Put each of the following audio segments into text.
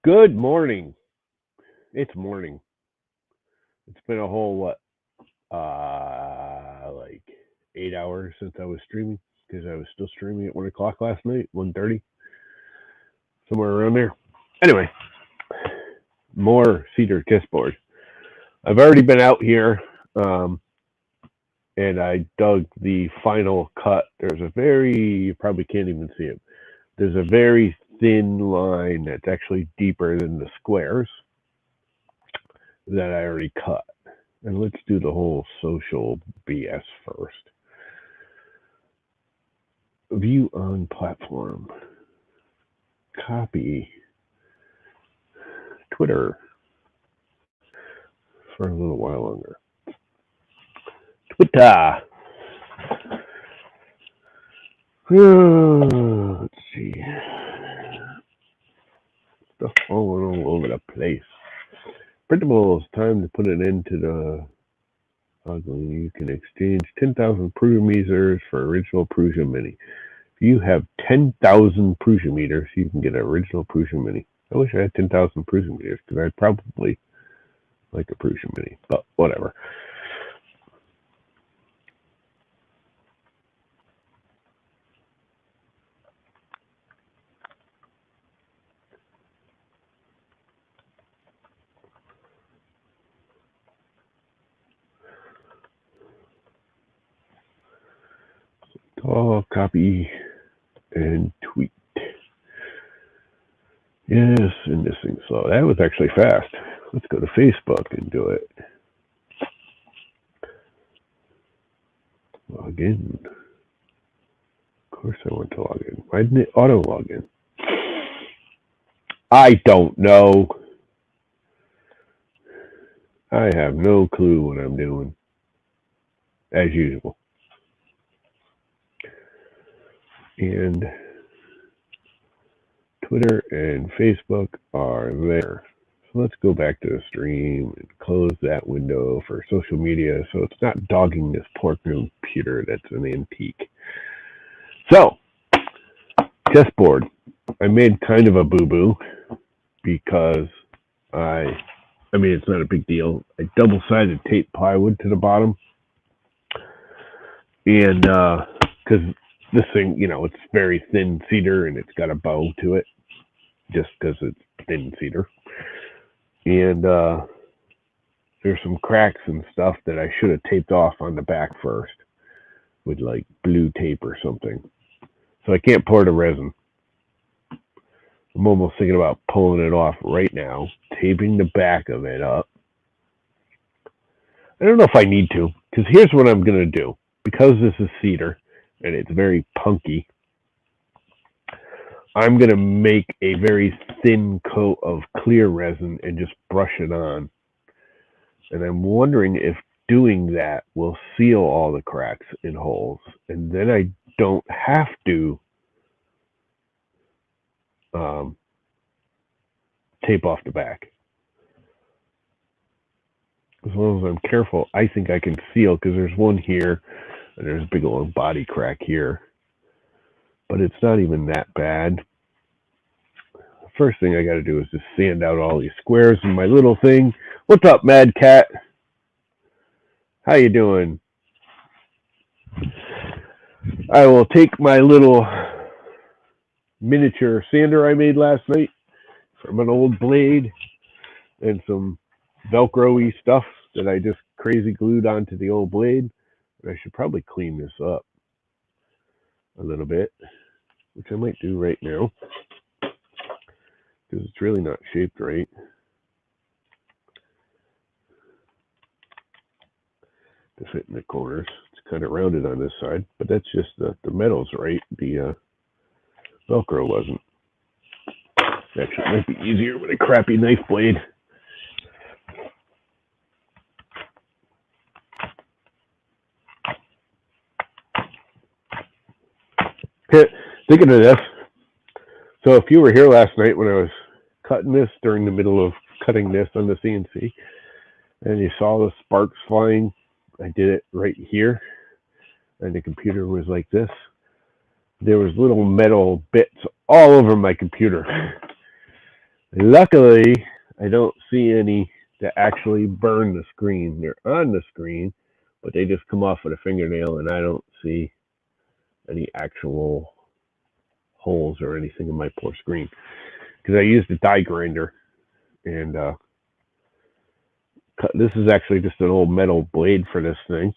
Good morning. It's morning. It's been a whole like 8 hours since I was streaming because I was still streaming at 1 o'clock last night, 1:30, somewhere around there. Anyway, more Cedar Chess board. I've already been out here, and I dug the final cut. There's a very you probably can't even see it. There's a very thin line that's actually deeper than the squares that I already cut. And let's do the whole social BS first. View on platform. Copy. Twitter. For a little while longer. Twitter. Let's see. Stuff falling all over the place. Printables. Time to put it into the ugly. You can exchange 10,000 Prusa meters for original Prusa Mini. If you have 10,000 Prusa meters, you can get an original Prusa Mini. I wish I had 10,000 Prusa meters because I'd probably like a Prusa Mini, but whatever. Copy, and tweet. Yes, and this thing's slow. That was actually fast. Let's go to Facebook and do it. Log in. Of course I want to log in. Why didn't it auto log in? I don't know. I have no clue what I'm doing. As usual. And Twitter and Facebook are there. So let's go back to the stream and close that window for social media so it's not dogging this poor computer that's an antique. So, chessboard. I made kind of a boo-boo because I mean, it's not a big deal. I double-sided tape plywood to the bottom. And because this thing, it's very thin cedar and it's got a bow to it just because it's thin cedar. And there's some cracks and stuff that I should have taped off on the back first with like blue tape or something. So I can't pour the resin. I'm almost thinking about pulling it off right now, taping the back of it up. I don't know if I need to, because here's what I'm going to do. Because this is cedar and it's very punky, I'm going to make a very thin coat of clear resin and just brush it on. And I'm wondering if doing that will seal all the cracks and holes. And then I don't have to tape off the back. As long as I'm careful, I think I can seal, because there's one here and there's a big old body crack here. But it's not even that bad. The first thing I got to do is just sand out all these squares in my little thing. What's up, Mad Cat? How you doing? I will take my little miniature sander I made last night from an old blade and some Velcro-y stuff that I just crazy glued onto the old blade. And I should probably clean this up a little bit, which I might do right now because it's really not shaped right. To fit in the corners. It's kind of rounded on this side, but that's just the metal's right. The Velcro wasn't. Actually, it might be easier with a crappy knife blade. Thinking of this, so if you were here last night when I was cutting this during the middle of cutting this on the CNC, and you saw the sparks flying, I did it right here, and the computer was like this. There was little metal bits all over my computer. Luckily, I don't see any that actually burn the screen. They're on the screen, but they just come off with a fingernail, and I don't see any actual holes or anything in my poor screen. Because I used a die grinder, and this is actually just an old metal blade for this thing.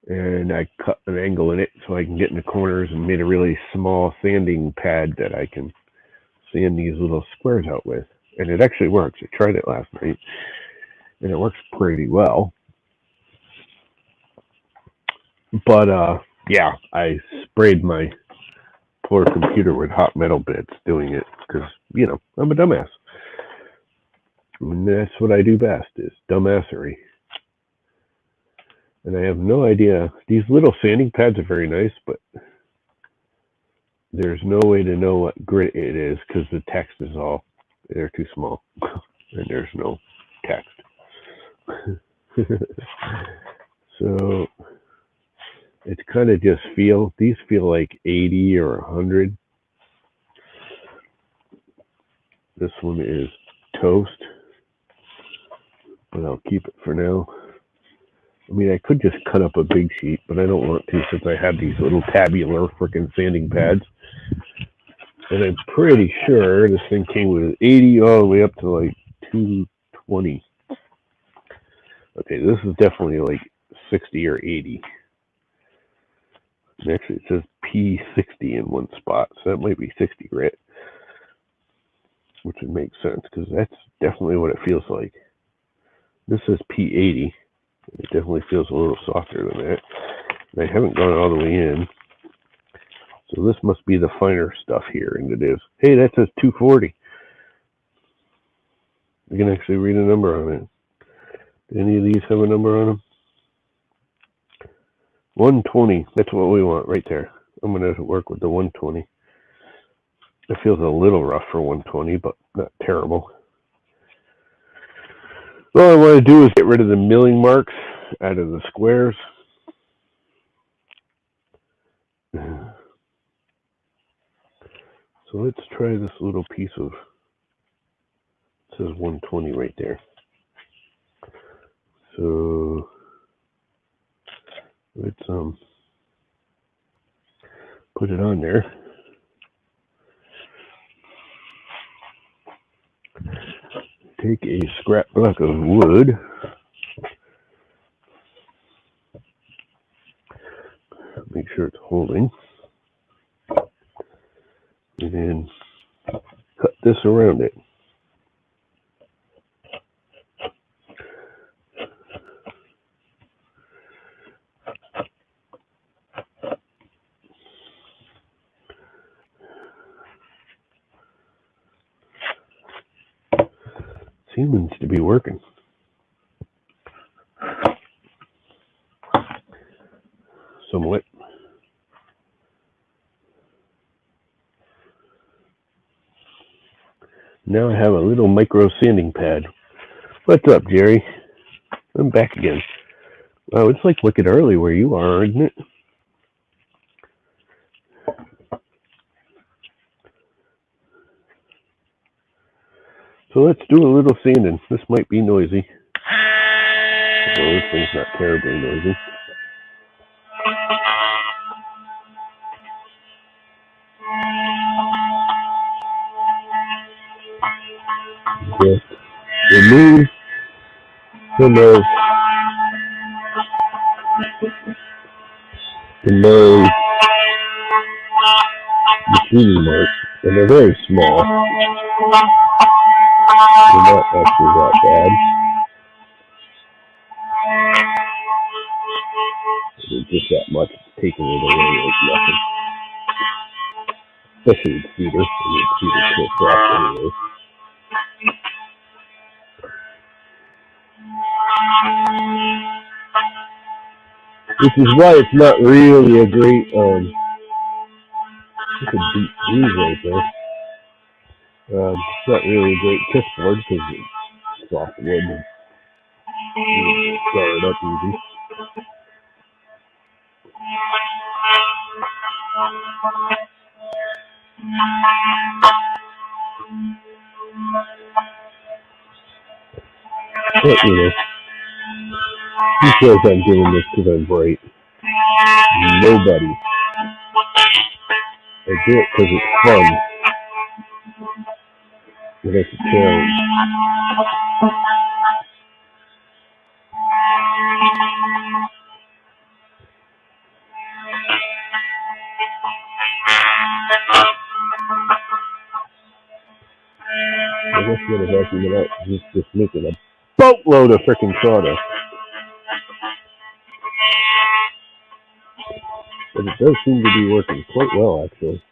And I cut an angle in it so I can get in the corners and made a really small sanding pad that I can sand these little squares out with. And it actually works. I tried it last night, and it works pretty well. But yeah, I sprayed my poor computer with hot metal bits doing it because, you know, I'm a dumbass. And that's what I do best, is dumbassery. And I have no idea. These little sanding pads are very nice, but there's no way to know what grit it is because the text is all, they're too small. And there's no text. So it's kind of just these feel like 80 or 100. This one is toast, but I'll keep it for now. I mean, I could just cut up a big sheet, but I don't want to since I have these little tabular freaking sanding pads. And I'm pretty sure this thing came with 80 all the way up to like 220. Okay, this is definitely like 60 or 80. And actually, it says P60 in one spot, so that might be 60 grit, which would make sense because that's definitely what it feels like. This is P80. It definitely feels a little softer than that. And I haven't gone all the way in. So this must be the finer stuff here, and it is. Hey, that says 240. You can actually read a number on it. Do any of these have a number on them? 120. That's what we want right there. I'm going to work with the 120. It feels a little rough for 120, but not terrible. All I want to do is get rid of the milling marks out of the squares. So let's try this little piece of, it says 120 right there. So let's put it on there. Take a scrap block of wood. Make sure it's holding. And then cut this around it. Seems to be working. Somewhat. Now I have a little micro sanding pad. What's up, Jerry? I'm back again. Wow, it's like wicked early where you are, isn't it? So let's do a little sanding. This might be noisy. Well, this thing's not terribly noisy. Just remove some of the machining marks, and they're very small. They're not actually that bad. There's just that much, taking it away like nothing. Especially with cedar. I mean, cedar can't crack anyway. Which is why it's not really a great, it's a deep groove right there. It's not really a great chessboard because it's soft wood and you can scar it up easy. But, you know, who says I'm doing this because I'm bright? Nobody. I do it because it's fun. And it's a challenge. I guess what I've actually been out is just making a boatload of freaking sawdust. But it does seem to be working quite well, actually.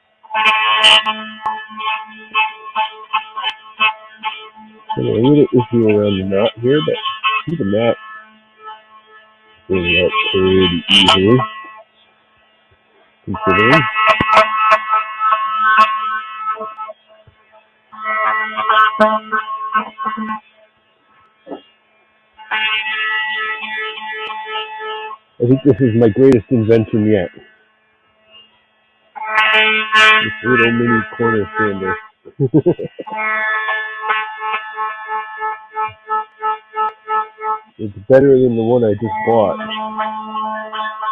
There's a little issue around the knot here, but even that brings out pretty easily, considering. I think this is my greatest invention yet. This little mini corner sander. It's better than the one I just bought.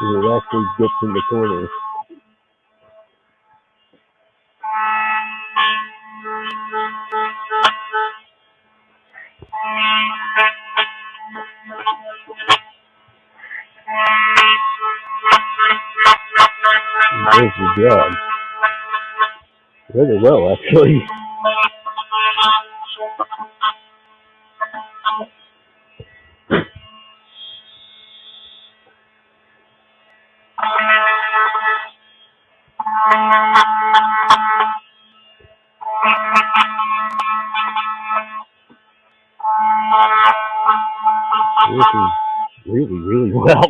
It actually gets in the corners. It does the job. Rather well, actually. Working really, really well.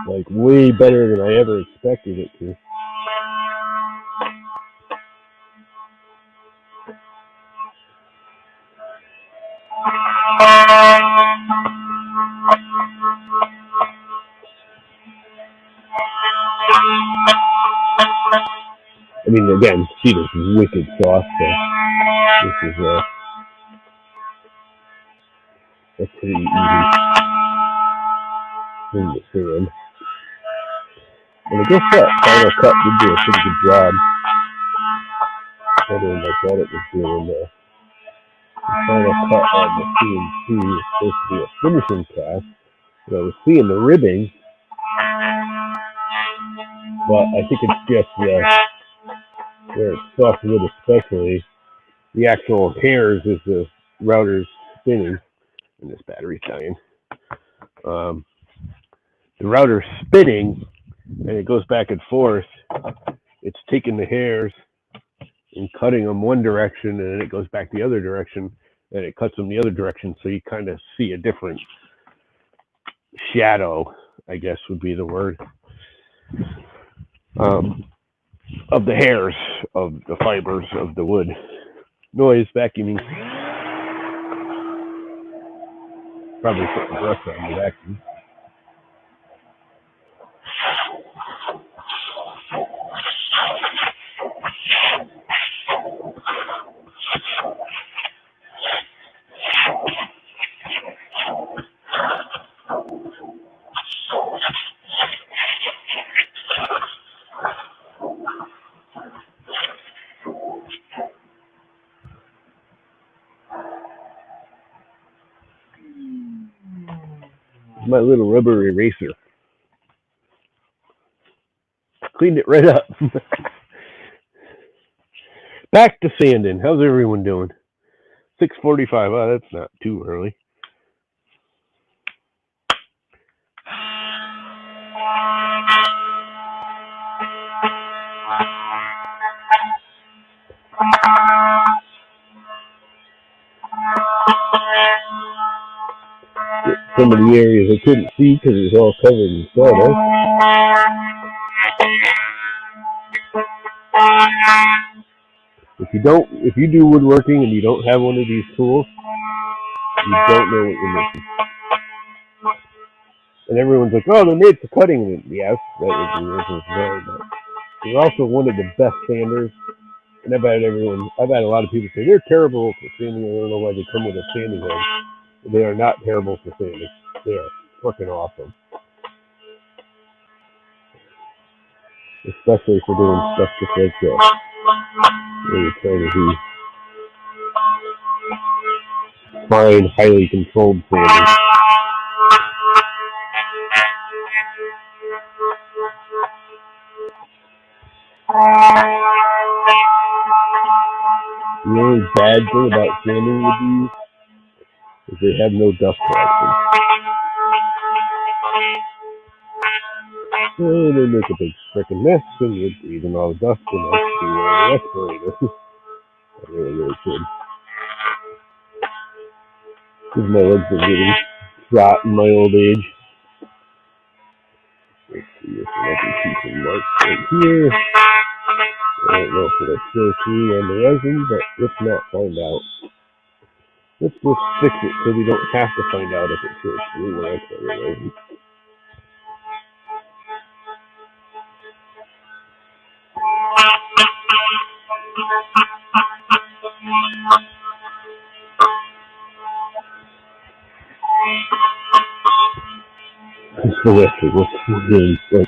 Like way better than I ever expected it to. I mean, again, cedar's wicked soft, so this is a pretty easy thing to sand. And I guess that final cut did do a pretty good job. Better than I thought it was doing. The final cut on the CNC was supposed to be a finishing cast. And I was seeing the ribbing, but I think it's just where it's softwood especially, the actual hairs as the router's spinning, and this battery's dying. The router's spinning, and it goes back and forth. It's taking the hairs and cutting them one direction, and then it goes back the other direction, and it cuts them the other direction, so you kind of see a different shadow, I guess would be the word, of the hairs of the fibers of the wood. Noise, vacuuming. Probably put the brush on the vacuum. My little rubber eraser. Cleaned it right up. Back to sanding. How's everyone doing? 6:45. Oh, that's not too early. Some of the areas I couldn't see because it was all covered in sawdust. If you do woodworking and you don't have one of these tools, you don't know what you're missing. And everyone's like, "Oh, they're made for cutting." Yes, that is the reason. But they're also one of the best sanders And I've had a lot of people say they're terrible for sanding. I don't know why they come with a sanding head. They are not terrible for sanding. They are fucking awesome. Especially for doing stuff just like this. Where you're trying to do fine, highly controlled sanding. The only bad thing about sanding with these is they have no dust collection. So they make a big freaking mess and you're breathing all the dust and I should be wearing a respirator. I really should. Because my legs are getting shot in my old age. Let's see if I can see some marks right here. I don't know if it'll show through on the resin, but if not, find out. Let's just fix it so we don't have to find out if it shows through when I put the resin. The rest of it looks really, like,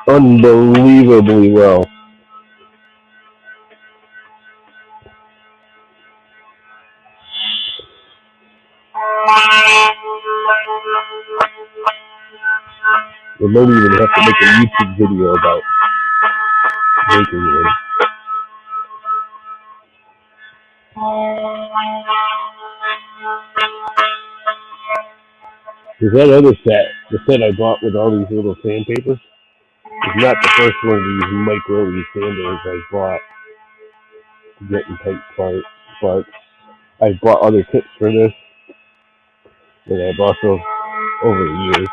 unbelievably well. We might even have to make a YouTube video about making one. Because that other set, the set I bought with all these little sandpapers, is not the first one of these micro sanders I bought to get in tight spots. I've bought other kits for this, and I've also, over the years,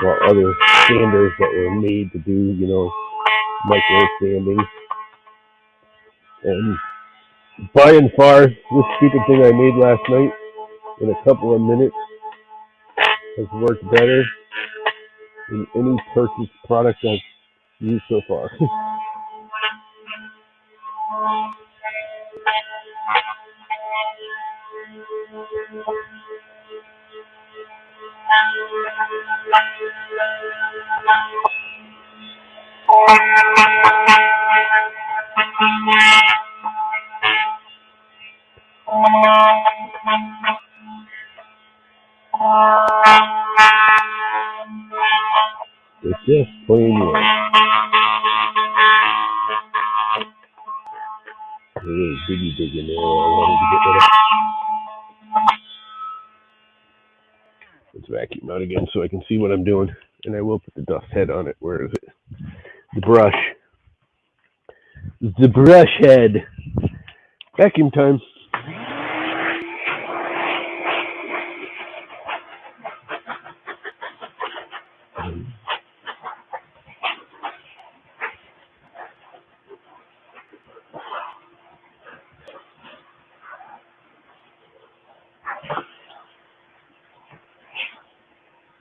bought other sanders that were made to do, micro sanding. And by and far, this stupid thing I made last night, in a couple of minutes, has worked better than any purchased product I've used so far. It's just plain white. Really diggy dig in there. I wanted to get rid of. Let's vacuum out again so I can see what I'm doing. And I will put the dust head on it. Where is it? The brush. The brush head. Vacuum time.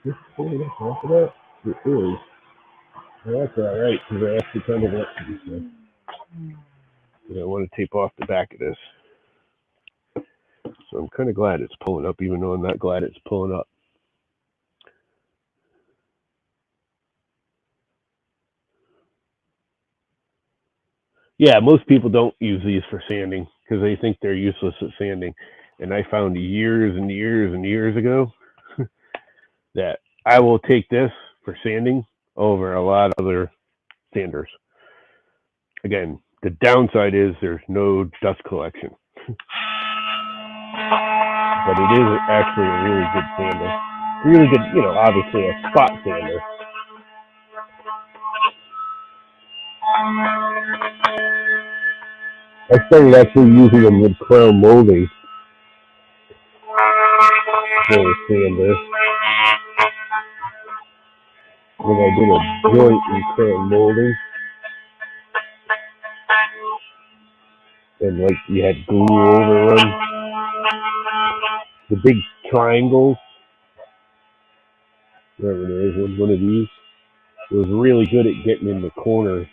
Just pulling up off of that? It is. Well, that's alright, because I actually kind of want to do so. And I want to tape off the back of this. So I'm kind of glad it's pulling up, even though I'm not glad it's pulling up. Yeah, most people don't use these for sanding because they think they're useless at sanding. And I found years and years and years ago that I will take this for sanding over a lot of other sanders. Again, the downside is there's no dust collection. But it is actually a really good sander. Really good, obviously a spot sander. I started actually using them with crown molding for a sander. When I did a joint in crown molding. And like you had glue over them. The big triangles. Wherever there is one of these. It was really good at getting in the corners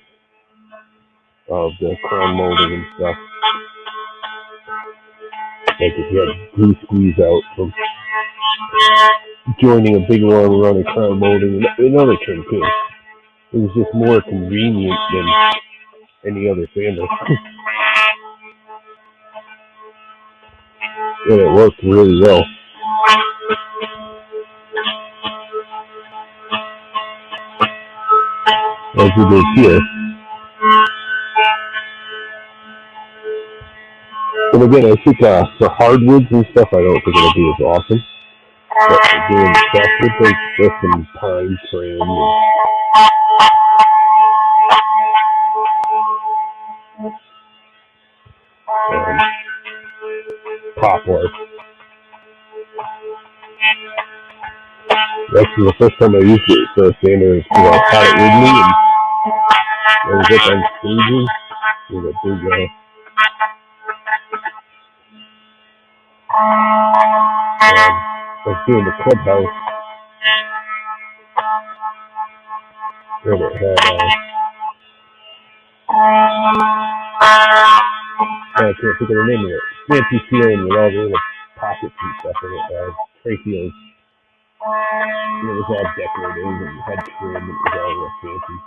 of the crown molding and stuff. Like if you had glue squeeze out from joining a big long run of crown molding, another trim too. It was just more convenient than any other sander. And it worked really well. As it is here. And again, I think for hardwoods and stuff, I don't think it'll be as awesome. But for doing softwood, there's some pine trim and poplar. Actually, the first time I used it for a sander is because I had it with me, and I was up on staging with a big I was doing the clubhouse, and it had I can't think of the name of it. Fancy ceiling with all the little pockets and stuff in it. Tray ceilings. And it was all decorative and had trim, and it was all real fancy.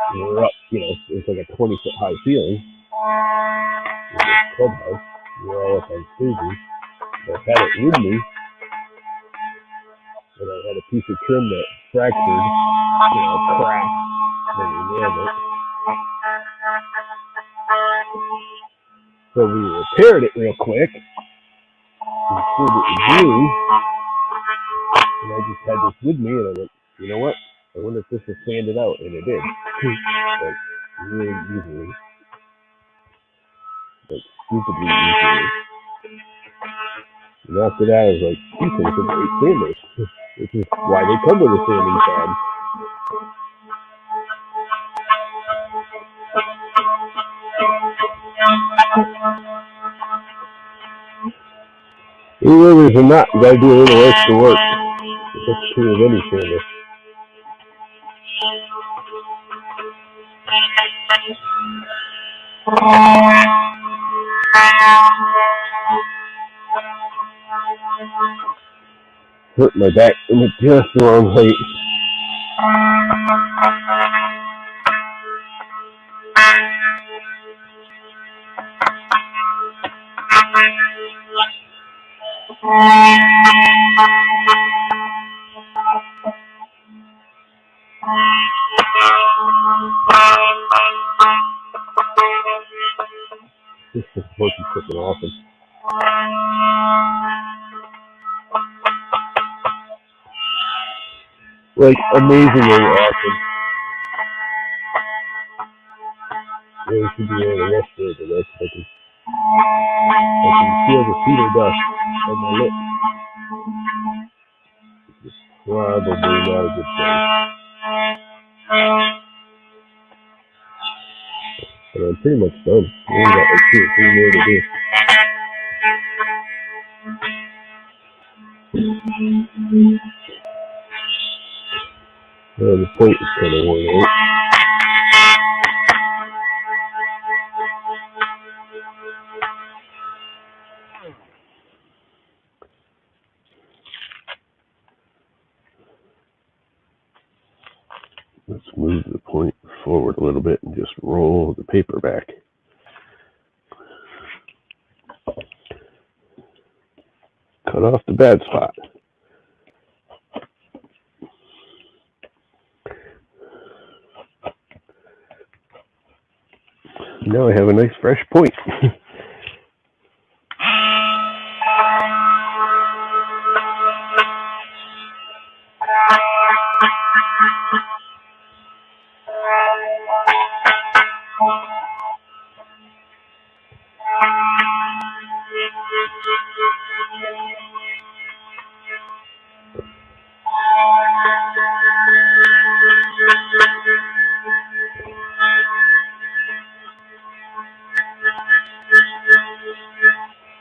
And we were up, it was like a 20-foot high ceiling with this clubhouse. We were all up on staging. I had it with me, and I had a piece of trim that fractured, cracked, and we nailed it. So we repaired it real quick, and filled it with glue, and I just had this with me, and I went, you know what? I wonder if this will sand it out, and it did. Like, really easily. Like, stupidly easily. And after that, I was like, these things are great sanders. Which is why they come with a sanding pad. Either there's a knot, you gotta do a little extra work. That's true of any sander. Hurt my back in just the wrong height. This is supposed to be freaking awesome. Like, amazingly awesome. Yeah, we should be able to rest there, but that's I can feel the cedar dust on my lips. It's probably not a good thing. But I'm pretty much done. I only got like 2 or 3 more to do. The plate is kind of worn out. Let's move the point forward a little bit and just roll the paper back. Cut off the bad spot. Now I have a nice fresh point.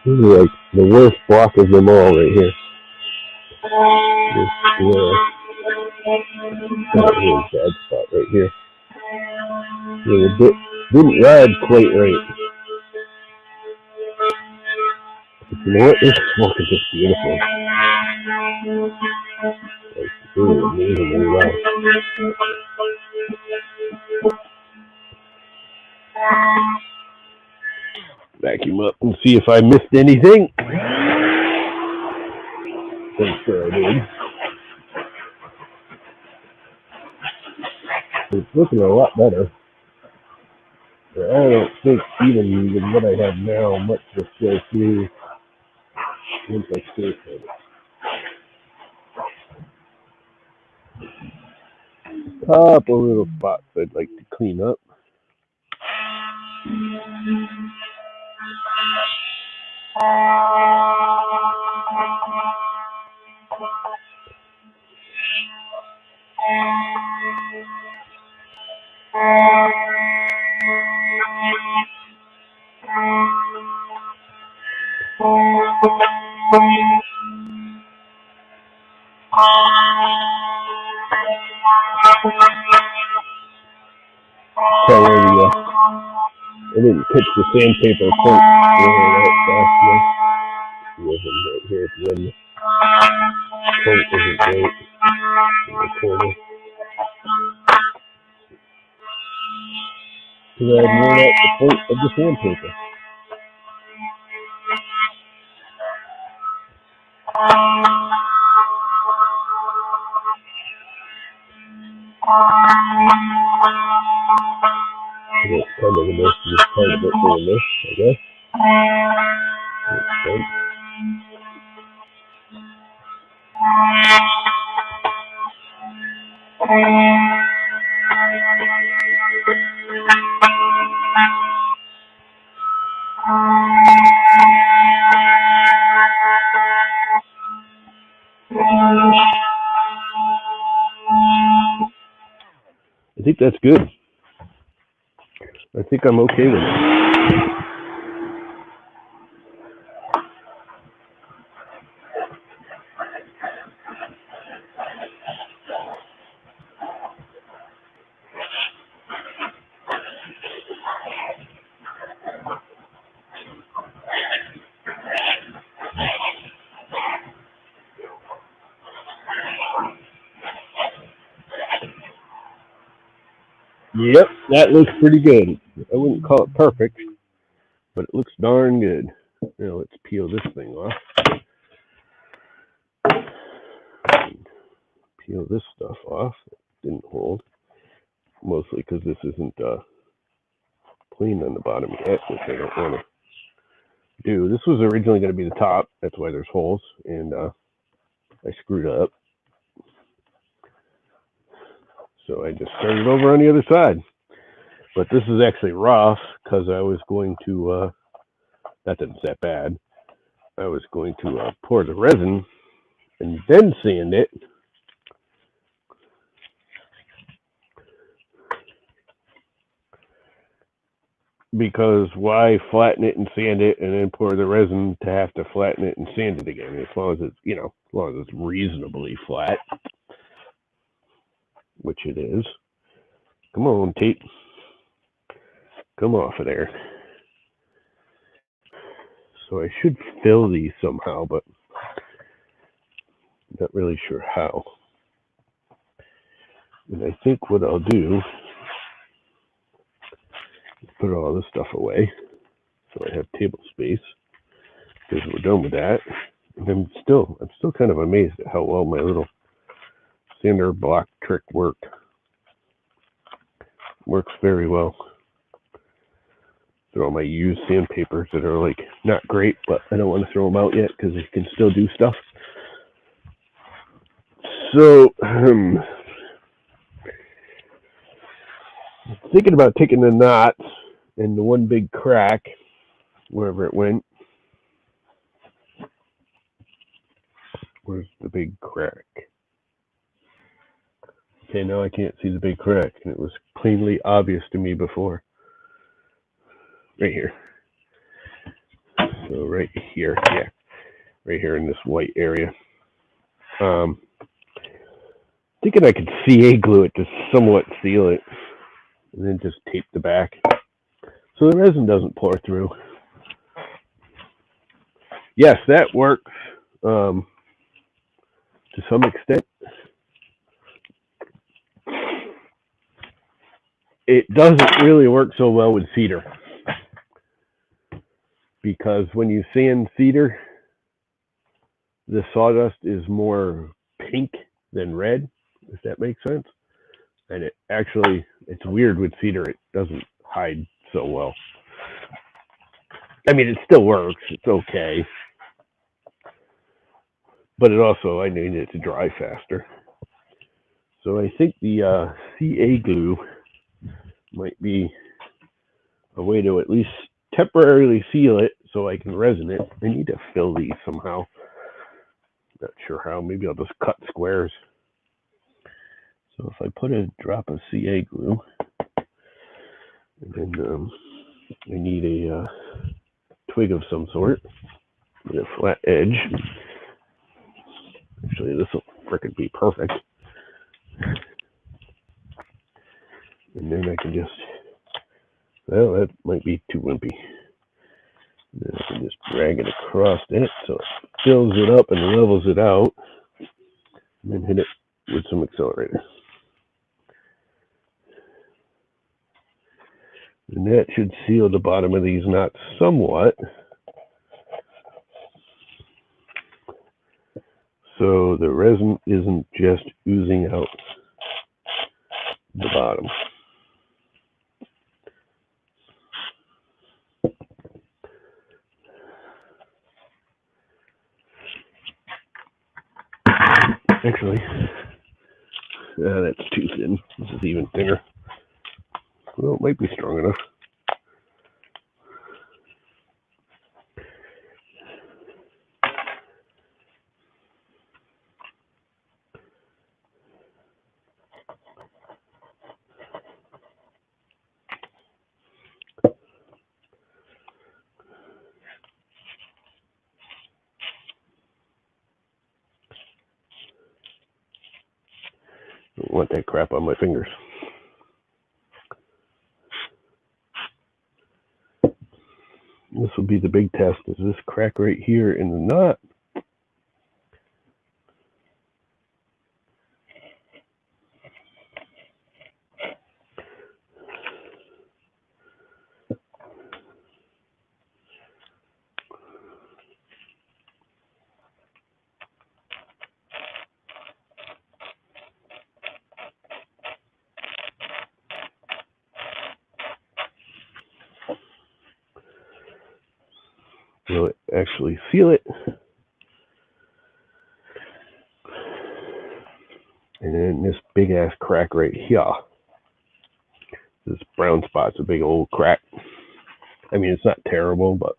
This is like the worst block of them all right here. This really bad spot right here. The didn't ride quite right. But you know what? This smoke is just beautiful. Like, really amazingly well. Vacuum up and see if I missed anything. I'm sure I did. It's looking a lot better. But I don't think even with what I have now, much will go through once I stir it. Couple little spots I'd like to clean up. I didn't pitch the sandpaper point really that fast enough. It wasn't right here at the end. Point isn't great in the corner. Because I had worn out the point of the sandpaper. That's kind of the most of this part of it doing this, I guess. Makes sense. I think that's good. I think I'm okay with it. Yep, that looks pretty good. I wouldn't call it perfect, but it looks darn good. Now let's peel this thing off. Peel this stuff off. It didn't hold. Mostly because this isn't clean on the bottom yet, which I don't want to do. This was originally going to be the top. That's why there's holes, and I screwed up. So I just started over on the other side. But this is actually rough because I was going to, that didn't that bad. I was going to pour the resin and then sand it. Because why flatten it and sand it and then pour the resin to have to flatten it and sand it again? As long as it's, you know, as long as it's reasonably flat, which it is. Come on, tape. Come off of there. So I should fill these somehow, but not really sure how. And I think what I'll do is put all this stuff away so I have table space because we're done with that. And I'm still kind of amazed at how well my little sander block trick worked. Works very well. Throw my used sandpapers that are like not great, but I don't want to throw them out yet because they can still do stuff. So thinking about taking the knots and the one big crack wherever it went. Where's the big crack? Okay, now I can't see the big crack, and it was plainly obvious to me before. Right here. So right here, yeah. Right here in this white area. Thinking I could CA glue it to somewhat seal it, and then just tape the back. So the resin doesn't pour through. Yes, that works to some extent. It doesn't really work so well with cedar because when you sand cedar, the sawdust is more pink than red, if that makes sense. And it's weird with cedar. It doesn't hide so well. I mean, it still works. It's okay. But I need it to dry faster. So I think the CA glue might be a way to at least temporarily seal it so I can resin it. I need to fill these somehow. Not sure how. Maybe I'll just cut squares. So if I put a drop of CA glue, and then I need a twig of some sort with a flat edge. Actually, this will frickin' be perfect. And then I can just, well, that might be too wimpy. And then I can just drag it across it so it fills it up and levels it out. And then hit it with some accelerator. And that should seal the bottom of these knots somewhat. So the resin isn't just oozing out the bottom. Actually, that's too thin. This is even thinner. Well, it might be strong enough. Don't want that crap on my fingers. This will be the big test. Is this crack right here in the knot? Will it actually seal it? And then this big ass crack right here. This brown spot's a big old crack. I mean, it's not terrible, but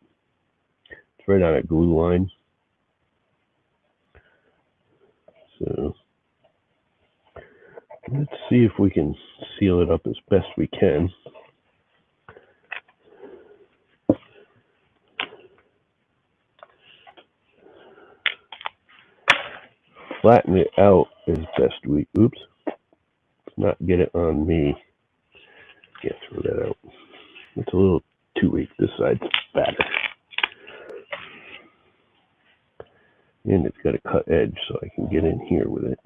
it's right on a glue line. So let's see if we can seal it up as best we can. Flatten it out as best we, oops, let's not get it on me. Yeah, throw that out. It's a little too weak. This side's fatter. And it's got a cut edge so I can get in here with it.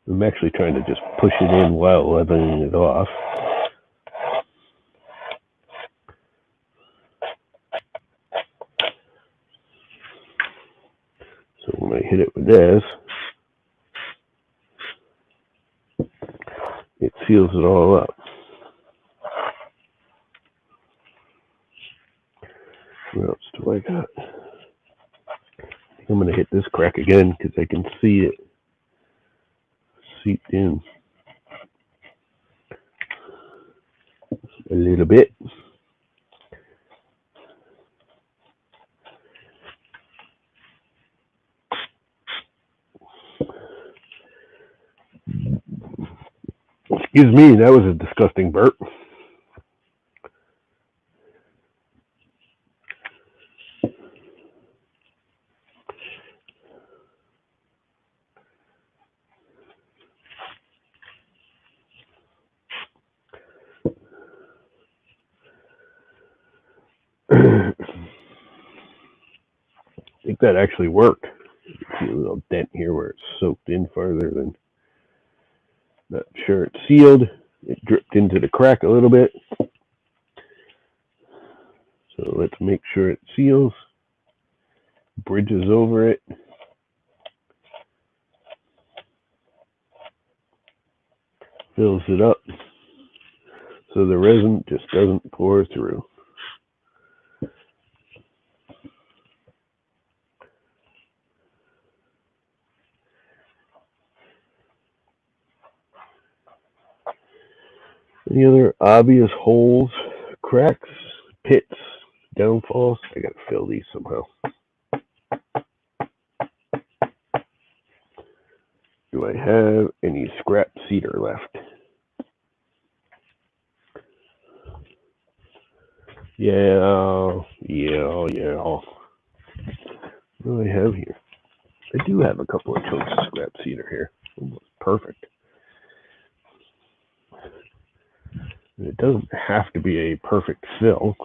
I'm actually trying to just push it in while leveling it off. So when I hit it with this, it seals it all up. What else do I got? I think I'm going to hit this crack again because I can see it seeped in a little bit. Excuse me, that was a disgusting burp. think that actually worked. You can see a little dent here where it's soaked in farther than. Not sure it's sealed. It dripped into the crack a little bit. So let's make sure it seals. Bridges over it. Fills it up so the resin just doesn't pour through. Any other obvious holes, cracks, pits, downfalls? I gotta fill these somehow. Do I have any scrap cedar left? Yeah. What do I have here? I do have a couple of chunks of scrap cedar here. Almost perfect. And it doesn't have to be a perfect fill.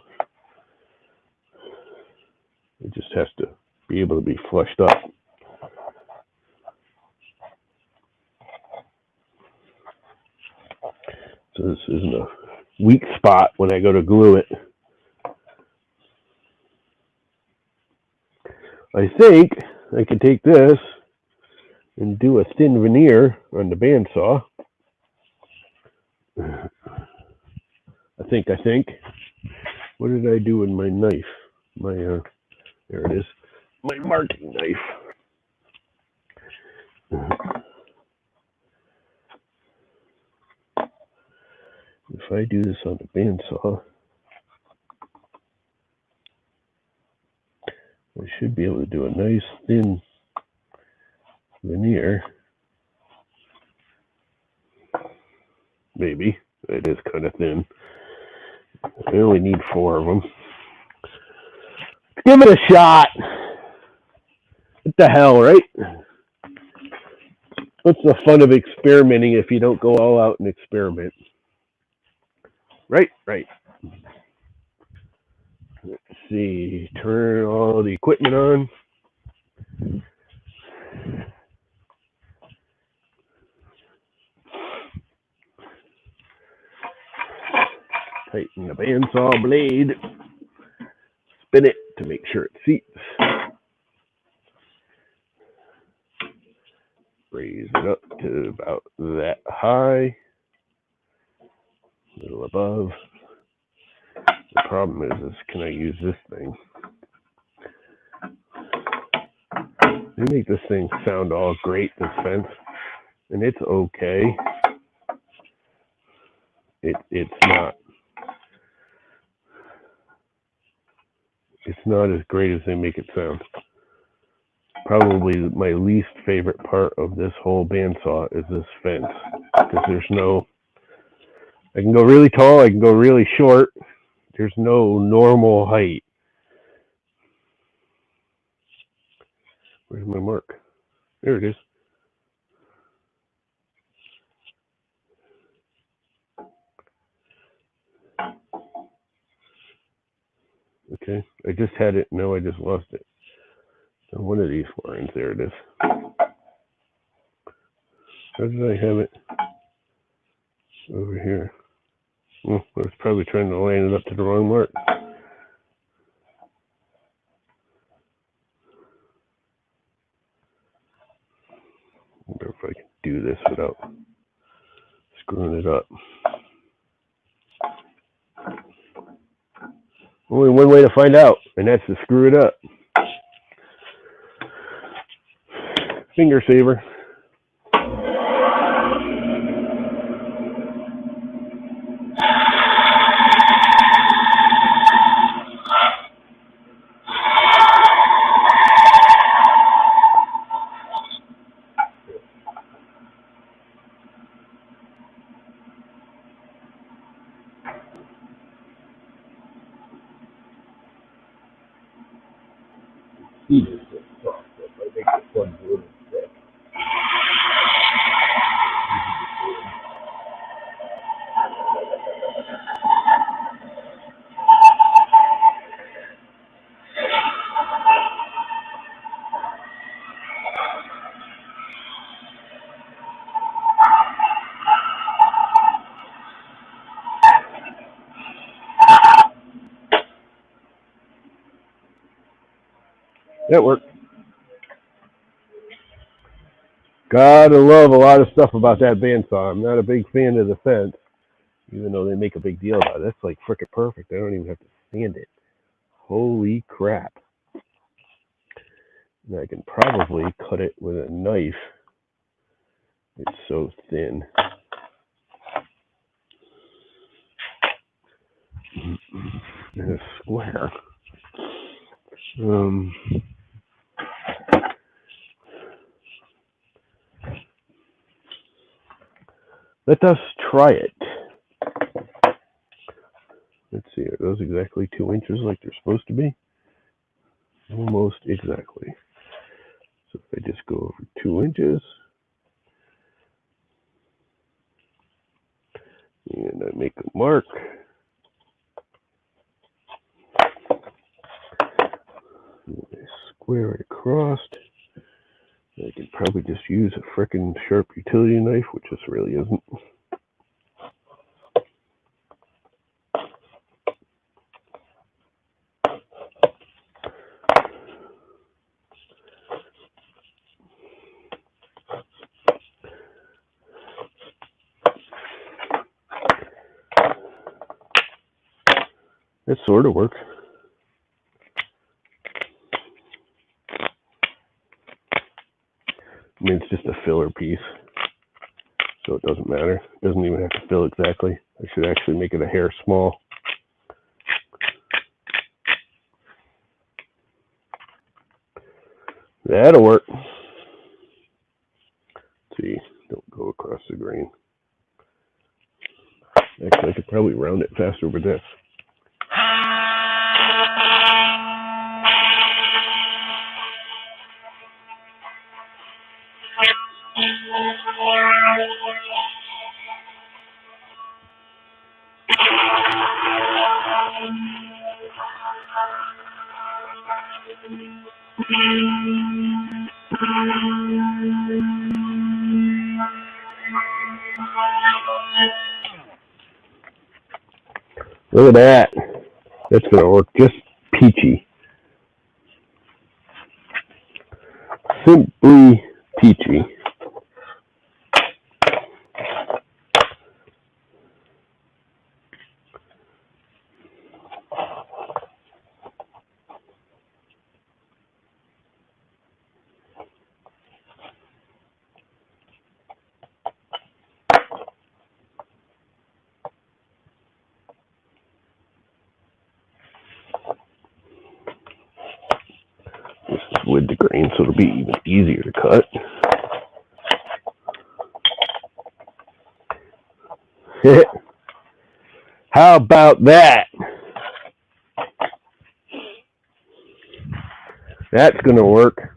It just has to be able to be flushed up. So this isn't a weak spot when I go to glue it. I think I could take this and do a thin veneer on the bandsaw. I think. What did I do with my knife? There it is. My marking knife. If I do this on the bandsaw, I should be able to do a nice thin veneer. Maybe. It is kind of thin. I only need 4 of them. Give it a shot. What the hell, right? What's the fun of experimenting if you don't go all out and experiment? Right. Let's see. Turn all the equipment on. Tighten the bandsaw blade. Spin it to make sure it seats. Raise it up to about that high. A little above. The problem is can I use this thing? They make this thing sound all great, this fence, and it's okay. It's not. It's not as great as they make it sound. Probably my least favorite part of this whole bandsaw is this fence, because there's no. I can go really tall, I can go really short. There's no normal height. Where's my mark? There it is. Okay, I just had it. No, I just lost it. On one of these lines, there it is. How did I have it? Over here. Well, I was probably trying to line it up to the wrong mark. I wonder if I can do this without screwing it up. Only one way to find out, and that's to screw it up. Finger saver. That worked. Gotta love a lot of stuff about that bandsaw. I'm not a big fan of the fence, even though they make a big deal about it. That's like frickin' perfect. I don't even have to sand it. Holy crap. And I can probably cut it with a knife. It's so thin. And a square. Let us try it. Let's see, are those exactly 2 inches like they're supposed to be? Almost exactly. So if I just go over 2 inches, and I make a mark, and I square it across. I could probably just use a frickin' sharp utility knife, which this really isn't. It sort of works. I mean, it's just a filler piece, so it doesn't matter. It doesn't even have to fill exactly. I should actually make it a hair small. That'll work. Let's see, don't go across the grain. Actually, I could probably round it faster with this. Look at that. That's going to work just peachy. Simply peachy. This is with the grain, so it'll be even easier to cut. How about that? That's going to work.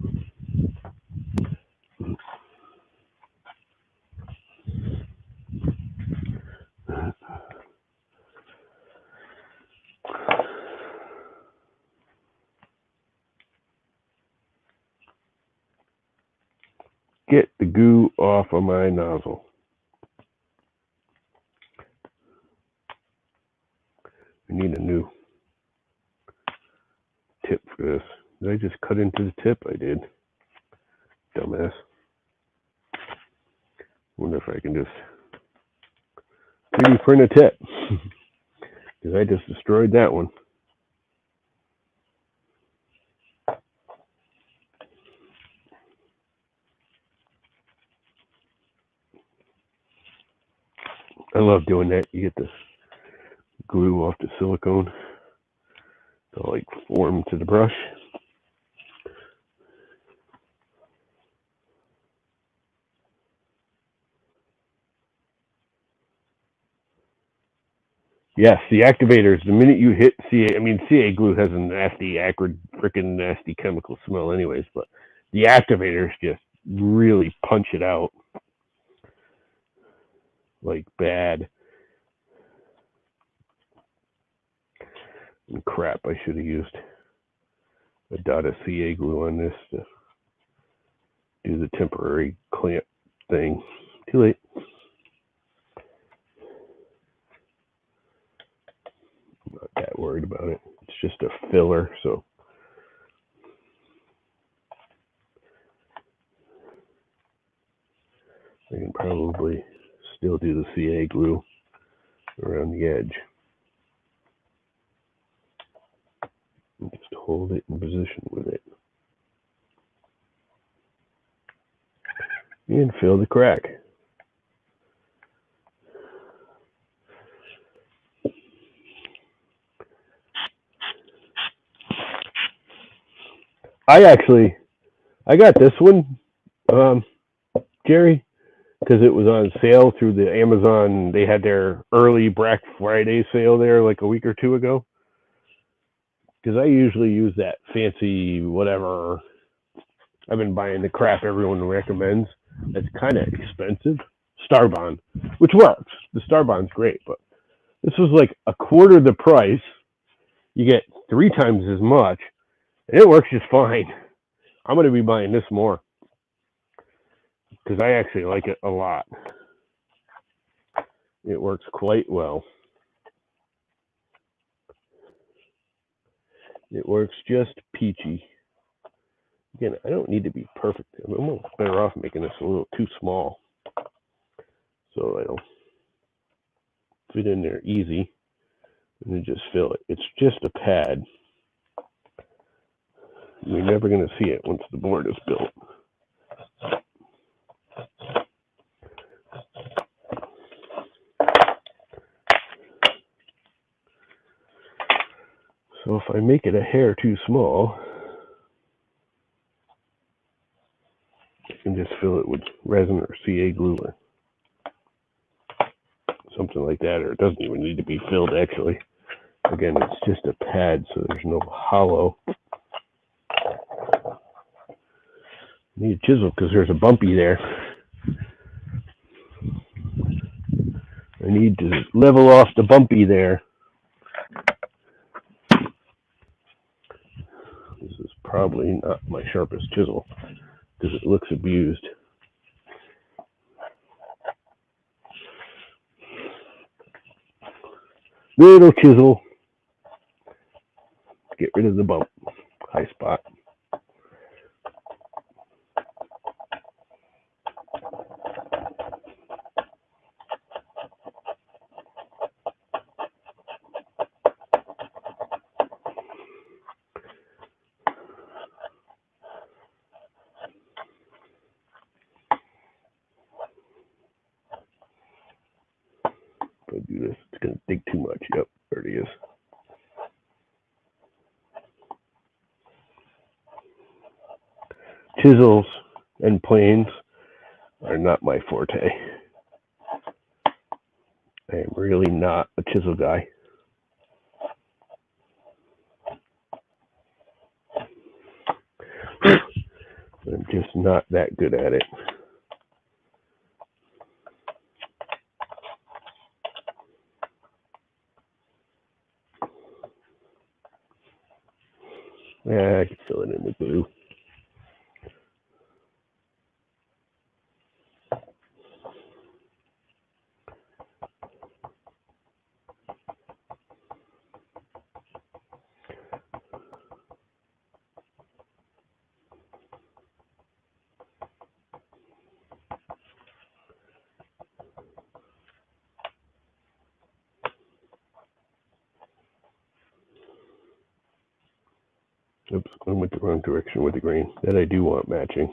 Get the goo off of my nozzle. I need a new tip for this. Did I just cut into the tip? I did. Dumbass. Wonder if I can just 3D print a tip. Because I just destroyed that one. I love doing that. You get the glue off the silicone to like form to the brush. Yes, the activators, the minute you hit CA, I mean, CA glue has a nasty, acrid, freaking nasty chemical smell anyways, but the activators just really punch it out like bad. And crap, I should have used a dot of CA glue on this to do the temporary clamp thing. Too late. I'm not that worried about it. It's just a filler, so I can probably still do the CA glue around the edge. And just hold it in position with it. And fill the crack. I got this one, Jerry, because it was on sale through the Amazon. They had their early Black Friday sale there like a week or two ago. Because I usually use that fancy whatever. I've been buying the crap everyone recommends. It's kind of expensive. Starbond, which works. The Starbond's great, but this was like a quarter the price. You get 3 times as much, and it works just fine. I'm going to be buying this more because I actually like it a lot. It works quite well. It works just peachy. Again, I don't need to be perfect. I'm almost better off making this a little too small so it'll fit in there easy. And then just fill it. It's just a pad. You're never going to see it once the board is built. So if I make it a hair too small, I can just fill it with resin or CA glue or something like that, or it doesn't even need to be filled actually. Again, it's just a pad, so there's no hollow. I need a chisel because there's a bumpy there. I need to level off the bumpy there. This is probably not my sharpest chisel because it looks abused. Little chisel. Get rid of the bump. High spot. If I do this, it's going to dig too much. Yep, there it is. Chisels and planes are not my forte. I am really not a chisel guy. I'm just not that good at it. Yeah, I can fill it in with glue. Oops, I went the wrong direction with the grain. That I do want matching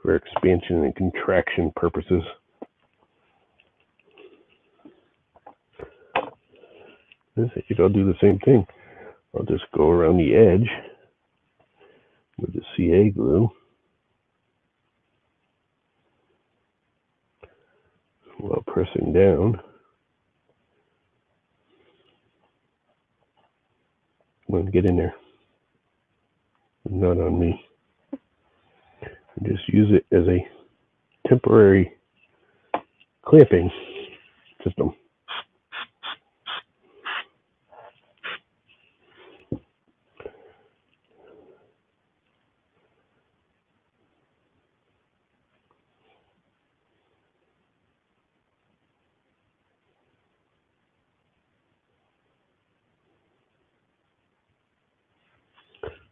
for expansion and contraction purposes. I think I'll do the same thing. I'll just go around the edge with the CA glue while pressing down. Come on, get in there. Not on me. And just use it as a temporary clamping system.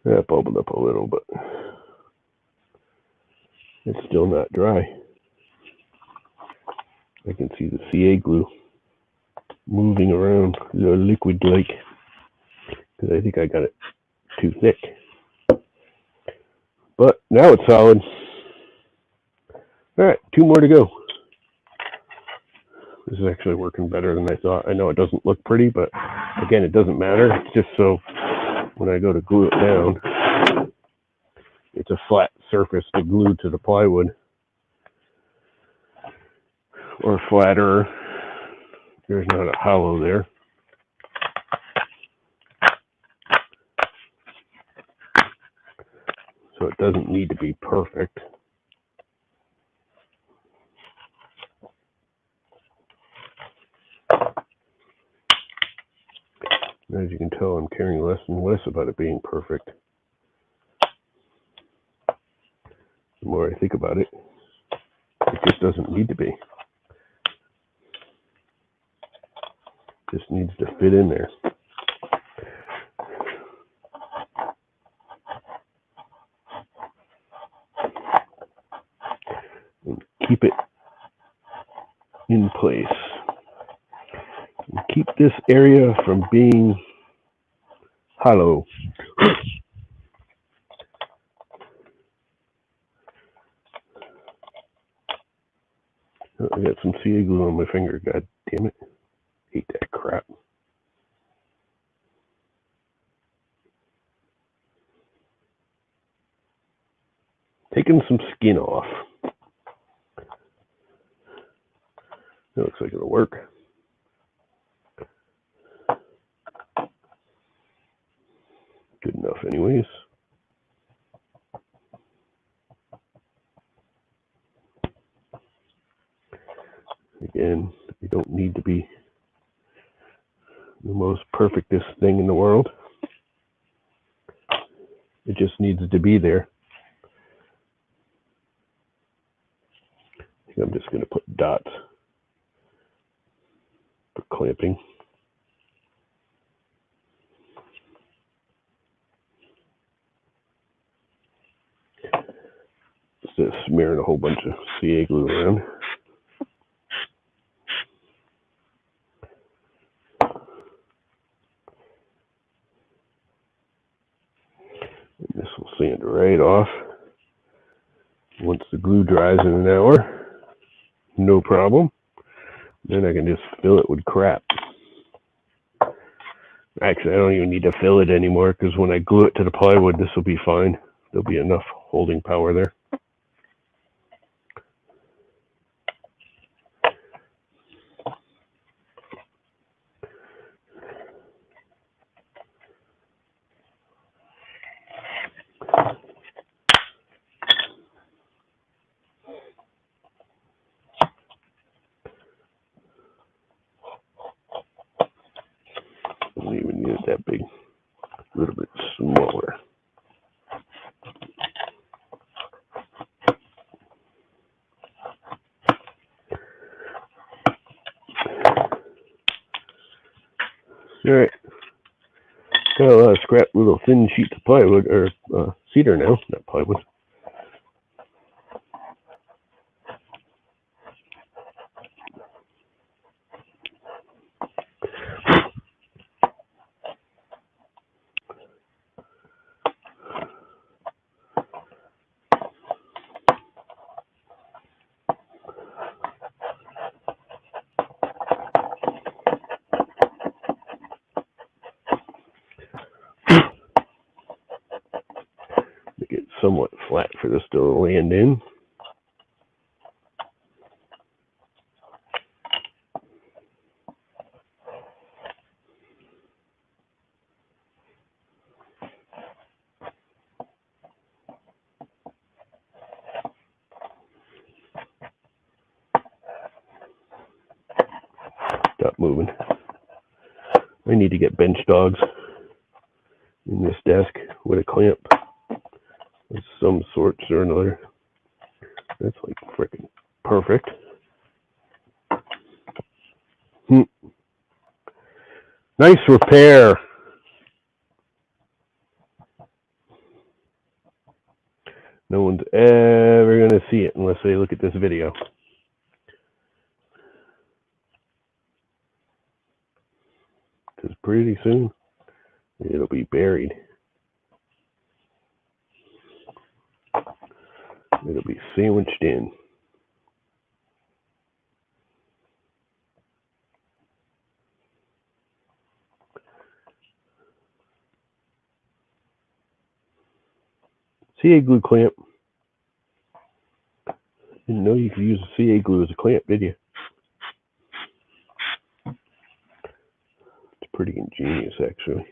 That bubbled up a little, but it's still not dry. I can see the CA glue moving around, liquid-like, because I think I got it too thick. But now it's solid. All right, 2 more to go. This is actually working better than I thought. I know it doesn't look pretty, but again, it doesn't matter. It's just so when I go to glue it down, it's a flat surface to glue to the plywood, or flatter. There's not a hollow there. So it doesn't need to be perfect. As you can tell, I'm caring less and less about it being perfect. The more I think about it, it just doesn't need to be. It just needs to fit in there. And keep it in place. And keep this area from being hollow. Oh, I got some CA glue on my finger. God damn it. Hate that crap. Taking some skin off. That looks like it'll work. Good enough anyways. Again, you don't need to be the most perfectest thing in the world. It just needs to be there. I think I'm just going to put dots for clamping. Instead of smearing a whole bunch of CA glue around. And this will sand right off. Once the glue dries in an hour, no problem. Then I can just fill it with crap. Actually, I don't even need to fill it anymore because when I glue it to the plywood, this will be fine. There'll be enough holding power there. Don't even need it that big. A little bit smaller. All right. Got a lot of scrap little thin sheets of plywood, or cedar now, not plywood. Make it somewhat flat for this to land in. Stop moving. I need to get bench dogs in this desk with a clamp of some sorts or another. That's like freaking perfect. Nice repair. No one's ever going to see it unless they look at this video. pretty soon it'll be buried. It'll be sandwiched in. CA glue clamp. Didn't know you could use CA glue as a clamp, did you? It's pretty ingenious, actually.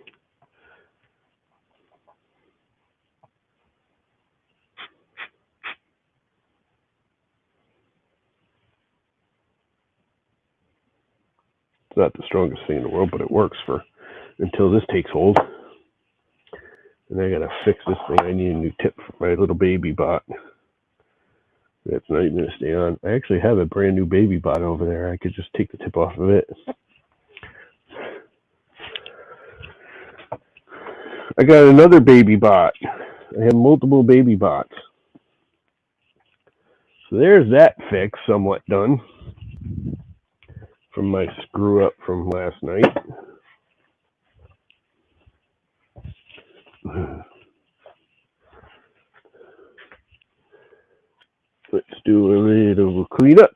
It's not the strongest thing in the world, but it works for until this takes hold. And I gotta fix this thing. I need a new tip for my little baby bot. That's not even gonna stay on. I actually have a brand new baby bot over there. I could just take the tip off of it. I got another baby bot. I have multiple baby bots. So there's that fix, somewhat done from my screw up from last night. Let's do a little cleanup.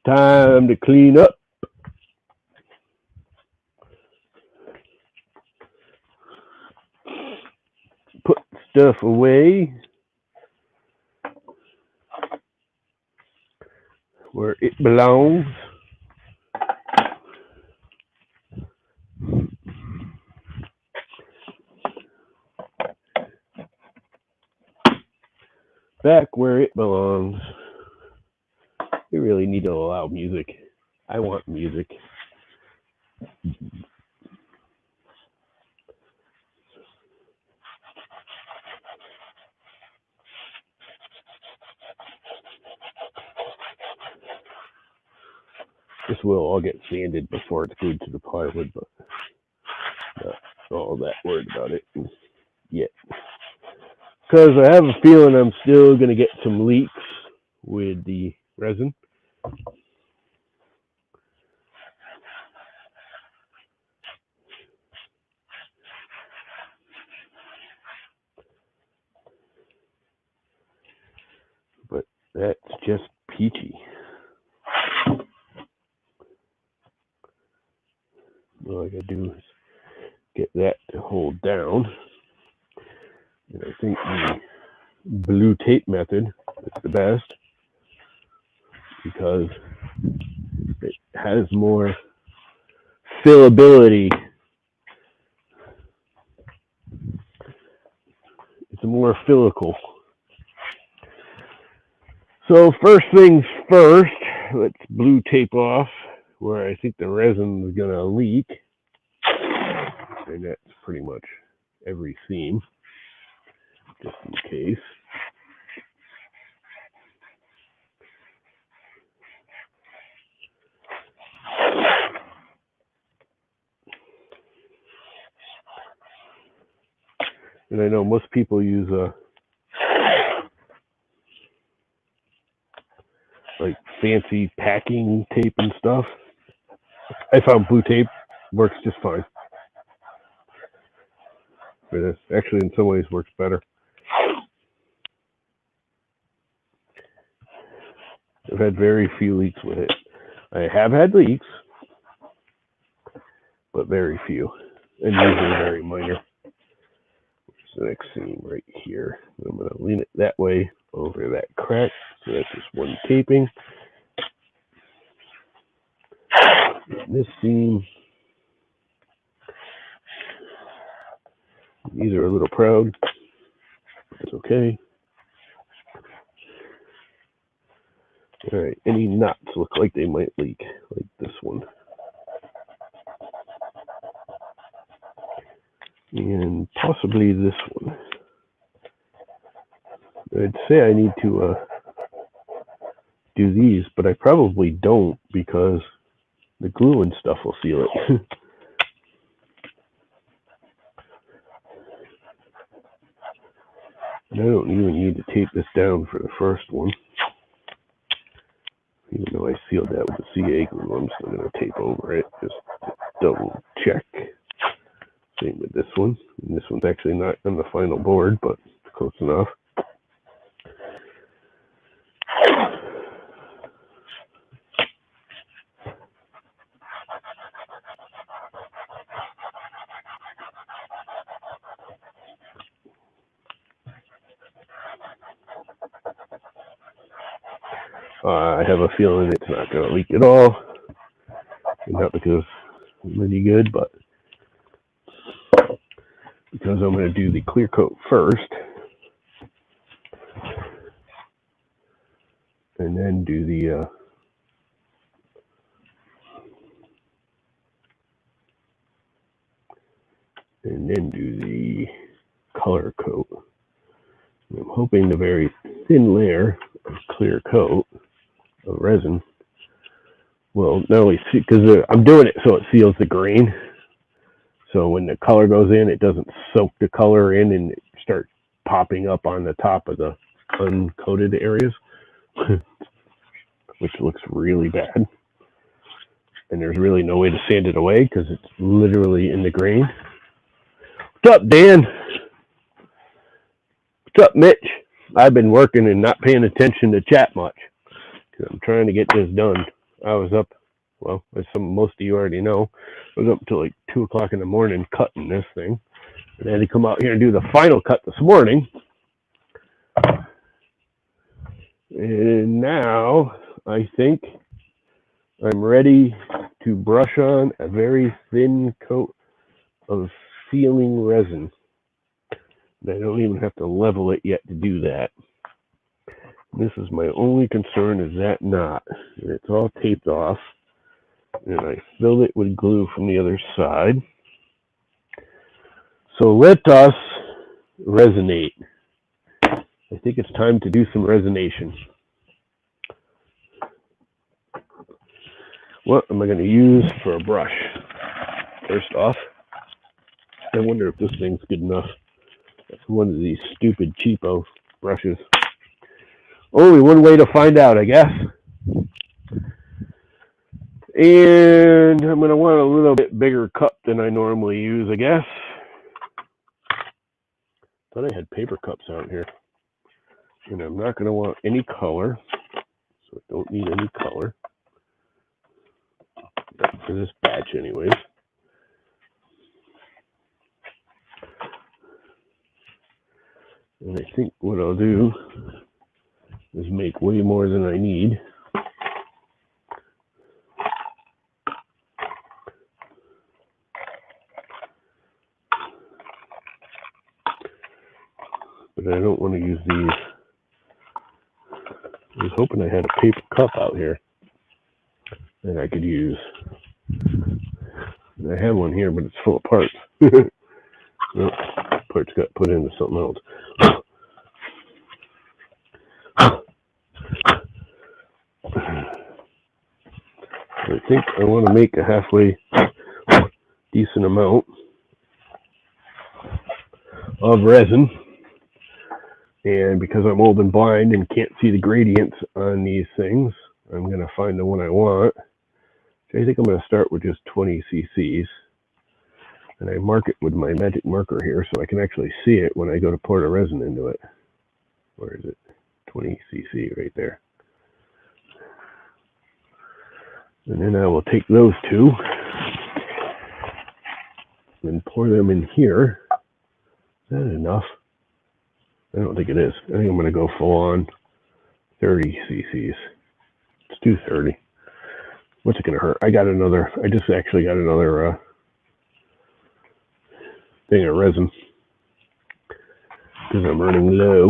Time to clean up. Put stuff away where it belongs. Back where it belongs. We really need to allow music. I want music. This will all get sanded before it's glued to the plywood, but not all that worried about it yet. Because I have a feeling I'm still going to get some leaks with the resin. But that's just peachy. All I gotta do is get that to hold down. And I think the blue tape method is the best because it has more fillability. It's more filical. So first things first, let's blue tape off where I think the resin is gonna leak. And that's pretty much every seam, just in case. And I know most people use like fancy packing tape and stuff. I found blue tape works just fine for this. Actually, in some ways, works better. I've had very few leaks with it. I have had leaks, but very few, and usually very minor. There's the next seam right here. I'm going to lean it that way over that crack, so that's just one taping. This seam, these are a little proud. It's okay. All right, any knots look like they might leak, like this one. And possibly this one. I'd say I need to do these, but I probably don't because the glue and stuff will seal it. And I don't even need to tape this down for the first one. Even though I sealed that with the CA glue, I'm still going to tape over it, just to double check. Same with this one. And this one's actually not on the final board, but close enough. I have a feeling it's not going to leak at all. Not because I'm really good, but because I'm going to do the clear coat first. And then do the color coat. I'm hoping the very thin layer of clear coat of resin will not only see, because I'm doing it so it seals the grain. So when the color goes in, it doesn't soak the color in and start popping up on the top of the uncoated areas, which looks really bad. And there's really no way to sand it away because it's literally in the grain. What's up, Dan? What's up, Mitch? I've been working and not paying attention to chat much because I'm trying to get this done. I was up, well, as most of you already know, I was up until like 2 o'clock in the morning cutting this thing. And I had to come out here and do the final cut this morning. And now I think I'm ready to brush on a very thin coat of sealing resin. And I don't even have to level it yet to do that. This is my only concern, is that knot. And it's all taped off. And I filled it with glue from the other side. So let us resonate. I think it's time to do some resonation. What am I going to use for a brush? First off, I wonder if this thing's good enough. It's one of these stupid cheapo brushes. Only one way to find out, I guess. And I'm going to want a little bit bigger cup than I normally use, I guess. Thought I had paper cups out here. And I'm not going to want any color. So I don't need any color. Not for this batch anyways. And I think what I'll do is make way more than I need. But I don't want to use these. I was hoping I had a paper cup out here that I could use. I have one here, but it's full of parts. Nope, parts got put into something else. I think I want to make a halfway decent amount of resin. And because I'm old and blind and can't see the gradients on these things, I'm going to find the one I want. So I think I'm going to start with just 20 cc's. And I mark it with my magic marker here so I can actually see it when I go to pour the resin into it. Where is it? 20 cc right there. And then I will take those two and pour them in here. Is that enough? I don't think it is. I think I'm going to go full on 30 cc's. Let's do 30. What's it going to hurt? I just actually got another thing of resin because I'm running low.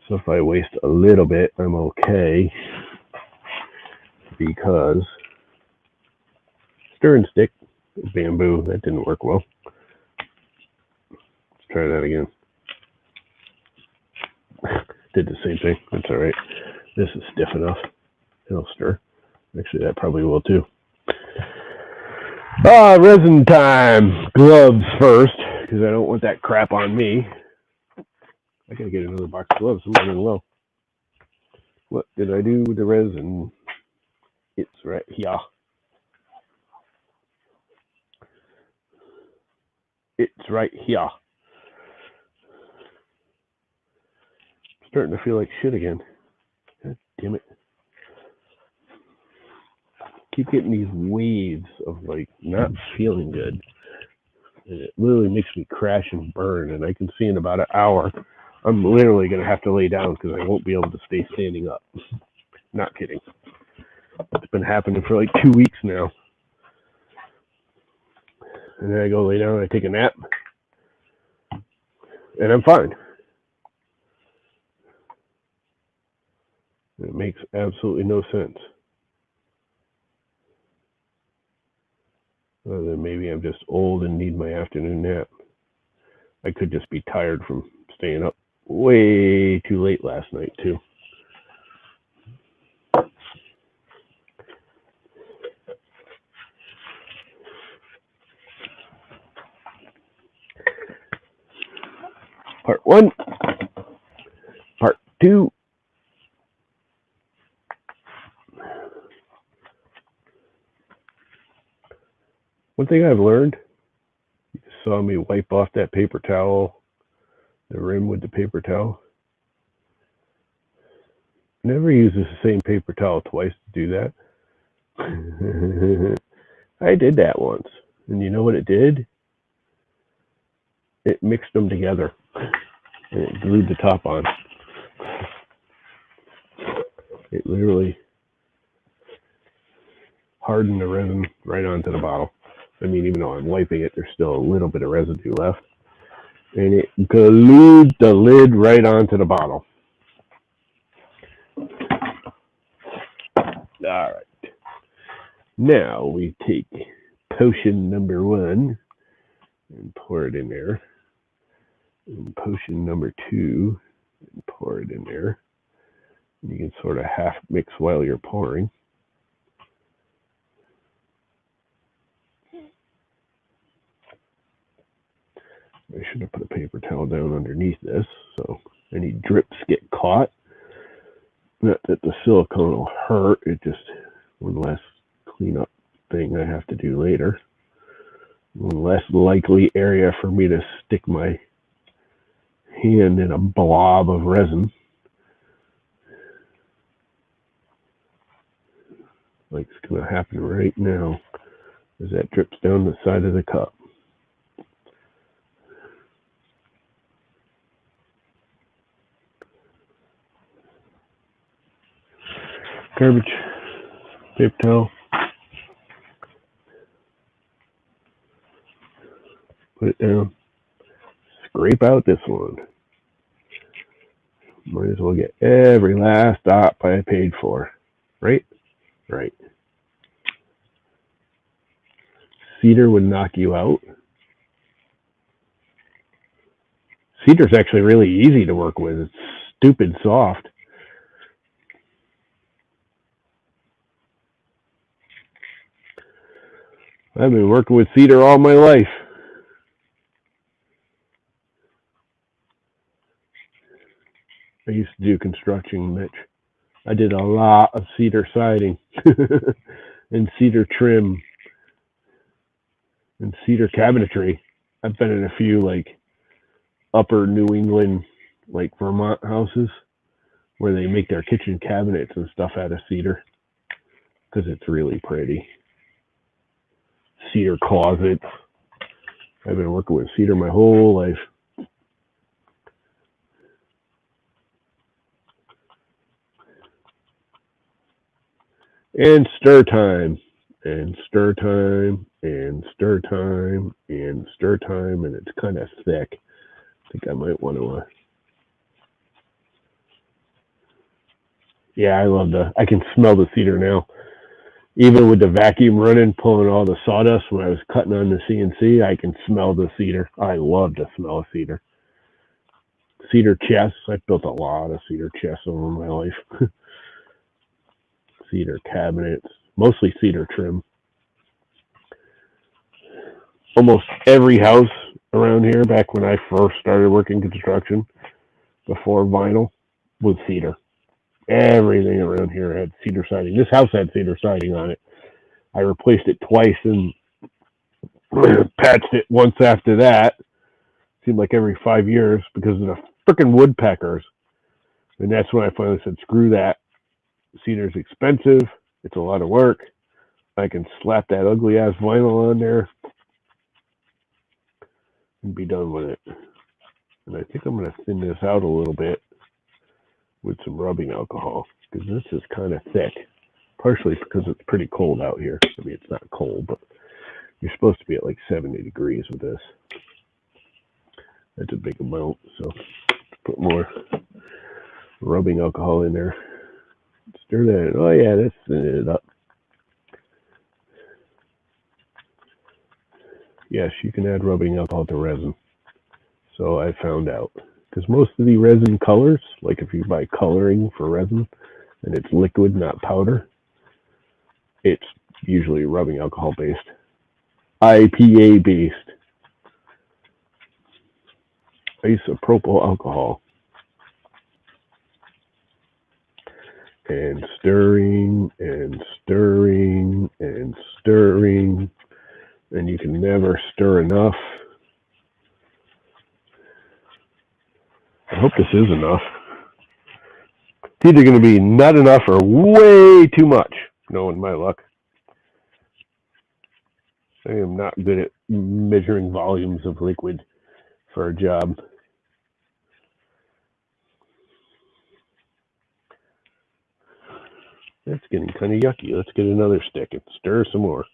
So if I waste a little bit, I'm okay, because stirring stick, bamboo, that didn't work well. Let's try that again. Did the same thing. That's all right. This is stiff enough. It'll stir. Actually, that probably will too. Resin time. Gloves first, because I don't want that crap on me. I gotta get another box of gloves. I'm running low. What did I do with the resin? It's right here. It's right here. Starting to feel like shit again. God damn it. Keep getting these waves of like not feeling good. And it literally makes me crash and burn. And I can see in about an hour, I'm literally going to have to lay down because I won't be able to stay standing up. Not kidding. It's been happening for like 2 weeks now. And then I go lay down and I take a nap. And I'm fine. It makes absolutely no sense. Other than maybe I'm just old and need my afternoon nap. I could just be tired from staying up way too late last night, too. Part 1. Part 2. One thing I've learned, you saw me wipe off that paper towel, the rim with the paper towel. Never uses the same paper towel twice to do that. I did that once. And you know what it did? It mixed them together. And it glued the top on. It literally hardened the resin right onto the bottle. I mean, even though I'm wiping it, there's still a little bit of residue left. And it glued the lid right onto the bottle. All right. Now we take potion number 1 and pour it in there. And potion number 2 and pour it in there. You can sort of half mix while you're pouring. I should have put a paper towel down underneath this so any drips get caught. Not that the silicone will hurt, it just one less cleanup thing I have to do later. One less likely area for me to stick my hand in a blob of resin. Like it's going to happen right now as that drips down the side of the cup. Garbage, paper towel, put it down, scrape out this one. Might as well get every last dot I paid for, right? Right. Cedar would knock you out. Cedar's actually really easy to work with. It's stupid soft. I've been working with cedar all my life. I used to do construction, Mitch. I did a lot of cedar siding and cedar trim and cedar cabinetry. I've been in a few like upper New England, like Vermont houses where they make their kitchen cabinets and stuff out of cedar because it's really pretty. Cedar closets. I've been working with cedar my whole life. And stir time, and stir time, and stir time, and stir time, and it's kind of thick. I think I might want to. Yeah, I can smell the cedar now. Even with the vacuum running, pulling all the sawdust when I was cutting on the CNC, I can smell the cedar. I love the smell of cedar. Cedar chess. I've built a lot of cedar chess over my life. Cedar cabinets, mostly cedar trim. Almost every house around here, back when I first started working construction, before vinyl was cedar. Everything around here had cedar siding. This house had cedar siding on it. I replaced it twice and patched it once after that. Seemed like every 5 years because of the frickin' woodpeckers. And that's when I finally said, screw that. Cedar's expensive. It's a lot of work. I can slap that ugly ass vinyl on there and be done with it. And I think I'm going to thin this out a little bit with some rubbing alcohol because this is kind of thick. Partially because it's pretty cold out here. I mean, it's not cold, but you're supposed to be at like 70 degrees with this. That's a big amount, so put more rubbing alcohol in there. Stir that. Oh yeah, that's thinning it up. Yes, you can add rubbing alcohol to resin. So I found out. Because most of the resin colors, like if you buy coloring for resin, and it's liquid, not powder, it's usually rubbing alcohol based. IPA based. Isopropyl alcohol. And stirring and stirring and stirring. And you can never stir enough. I hope this is enough. It's either going to be not enough or way too much, knowing my luck. I am not good at measuring volumes of liquid for a job. That's getting kind of yucky. Let's get another stick and stir some more.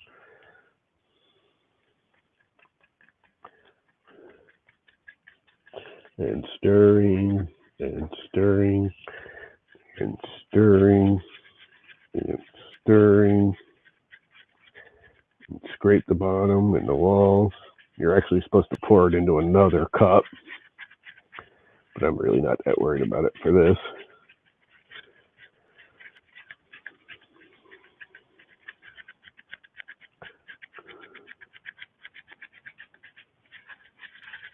And stirring, and stirring, and stirring, and stirring. And scrape the bottom and the walls. You're actually supposed to pour it into another cup, but I'm really not that worried about it for this.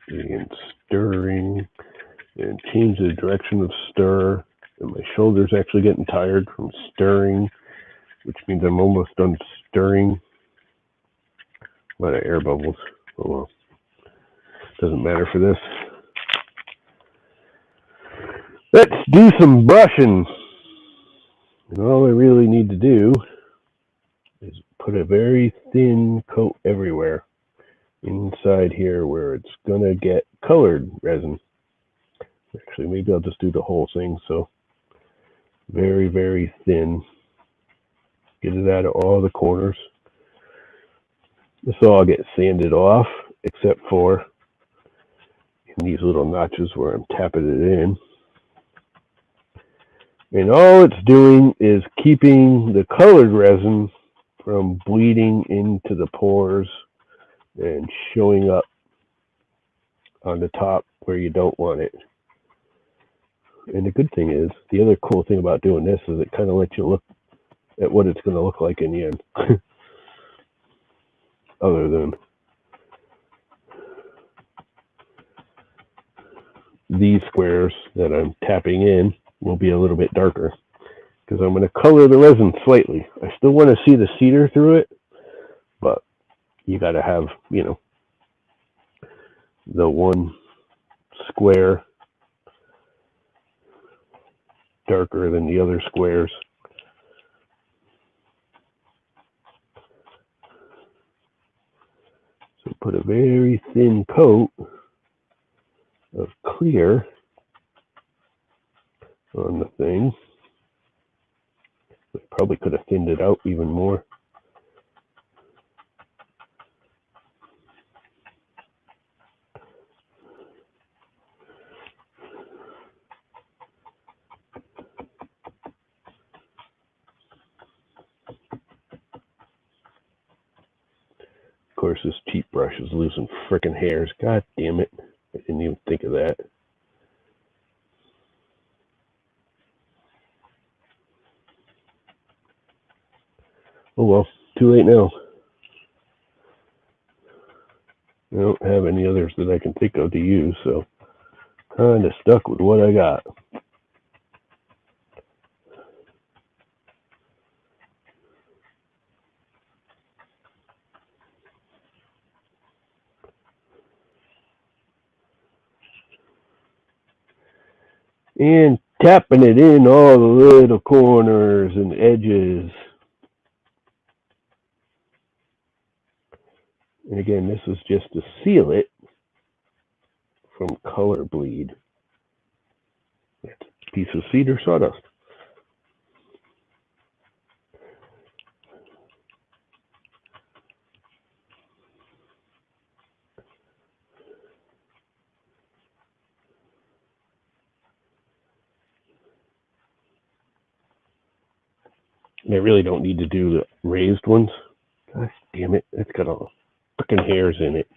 And stirring, and change the direction of stir. And my shoulder's actually getting tired from stirring, which means I'm almost done stirring. A lot of air bubbles. Oh well. Doesn't matter for this. Let's do some brushing. And all I really need to do is put a very thin coat everywhere inside here where it's going to get colored resin. Actually, maybe I'll just do the whole thing. So very, very thin. Get it out of all the corners. This will all get sanded off except for in these little notches where I'm tapping it in. And all it's doing is keeping the colored resin from bleeding into the pores and showing up on the top where you don't want it. And the good thing is, the other cool thing about doing this is it kind of lets you look at what it's going to look like in the end. Other than these squares that I'm tapping in will be a little bit darker because I'm going to color the resin slightly. I still want to see the cedar through it, but you got to have, you know, the one square darker than the other squares. So put a very thin coat of clear on the thing. I probably could have thinned it out even more. Of course, this cheap brush is losing frickin' hairs. God damn it. I didn't even think of that. Oh well, too late now. I don't have any others that I can think of to use, so Kind of stuck with what I got. And tapping it in all the little corners and edges. And again, this is just to seal it from color bleed. It's a piece of cedar sawdust. And I really don't need to do the raised ones. Gosh damn it, it's got all freaking hairs in it.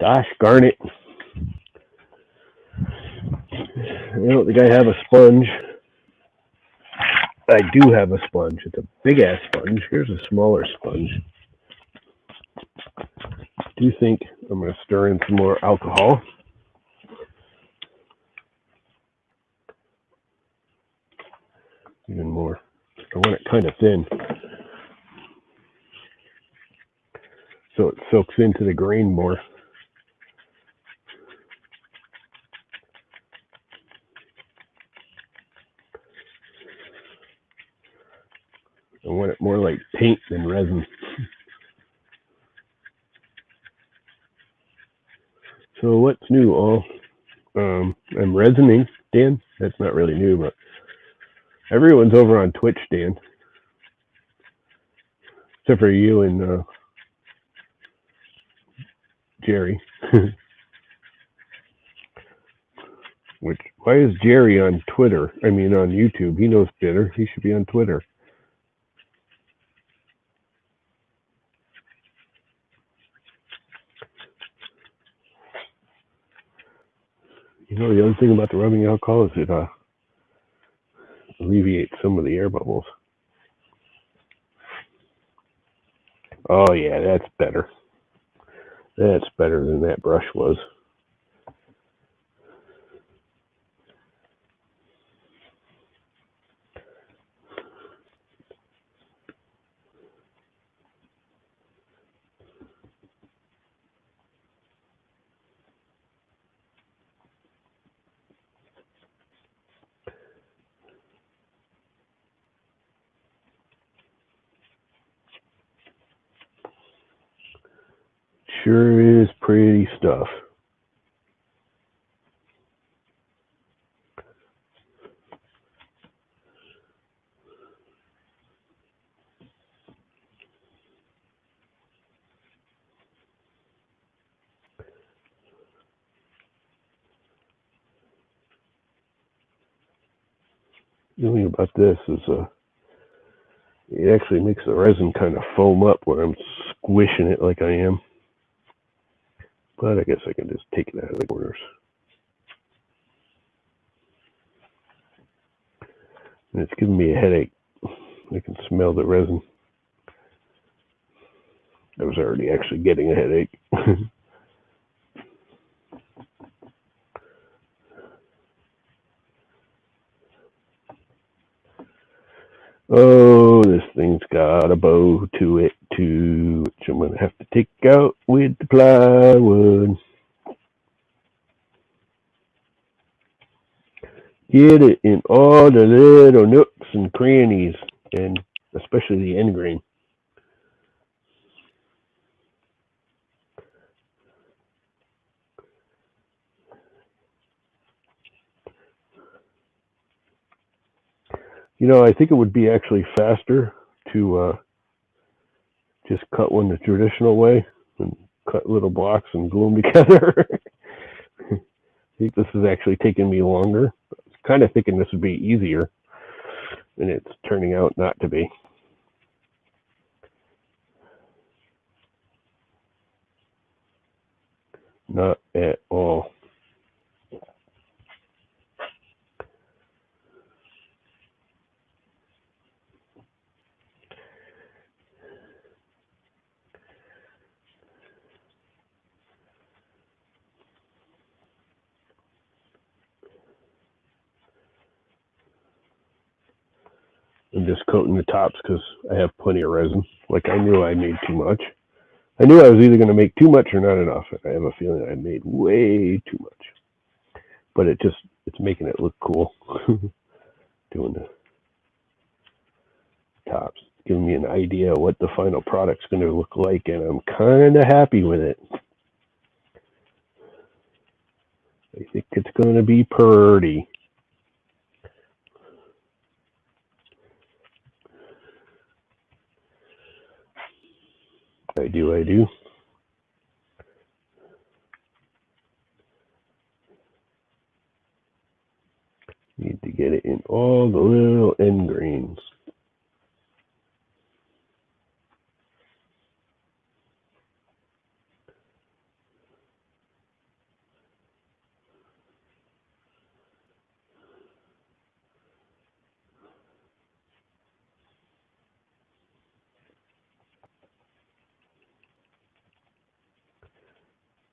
Gosh darn it. I don't think I have a sponge. I do have a sponge. It's a big ass sponge. Here's a smaller sponge. I do think I'm going to stir in some more alcohol. Even more. I want it kind of thin, so it soaks into the grain more. I want it more like paint than resin. So what's new, all? I'm resining, Dan. That's not really new, but everyone's over on Twitch, Dan. Except for you and Jerry. Which, why is Jerry on Twitter? I mean, on YouTube. He knows better. He should be on Twitter. You know, the other thing about the rubbing alcohol is it alleviates some of the air bubbles. Oh, yeah, that's better. That's better than that brush was. Sure is pretty stuff. The thing about this is it actually makes the resin kind of foam up when I'm squishing it like I am. But I guess I can just take it out of the corners. And it's giving me a headache. I can smell the resin. I was already actually getting a headache. Oh, this thing's got a bow to it too, which I'm going to have to take out with the plywood. Get it in all the little nooks and crannies, and especially the end grain. You know, I think it would be actually faster to just cut one the traditional way and cut little blocks and glue them together. I think this is actually taking me longer. I was kind of thinking this would be easier, and it's turning out not to be. Not at all. I'm just coating the tops because I have plenty of resin. Like I knew I made too much. I knew I was either going to make too much or not enough. I have a feeling I made way too much. But it's making it look cool. Doing the tops. Giving me an idea of what the final product's going to look like, and I'm kind of happy with it. I think it's going to be pretty. I do. Need to get it in all the little end grains.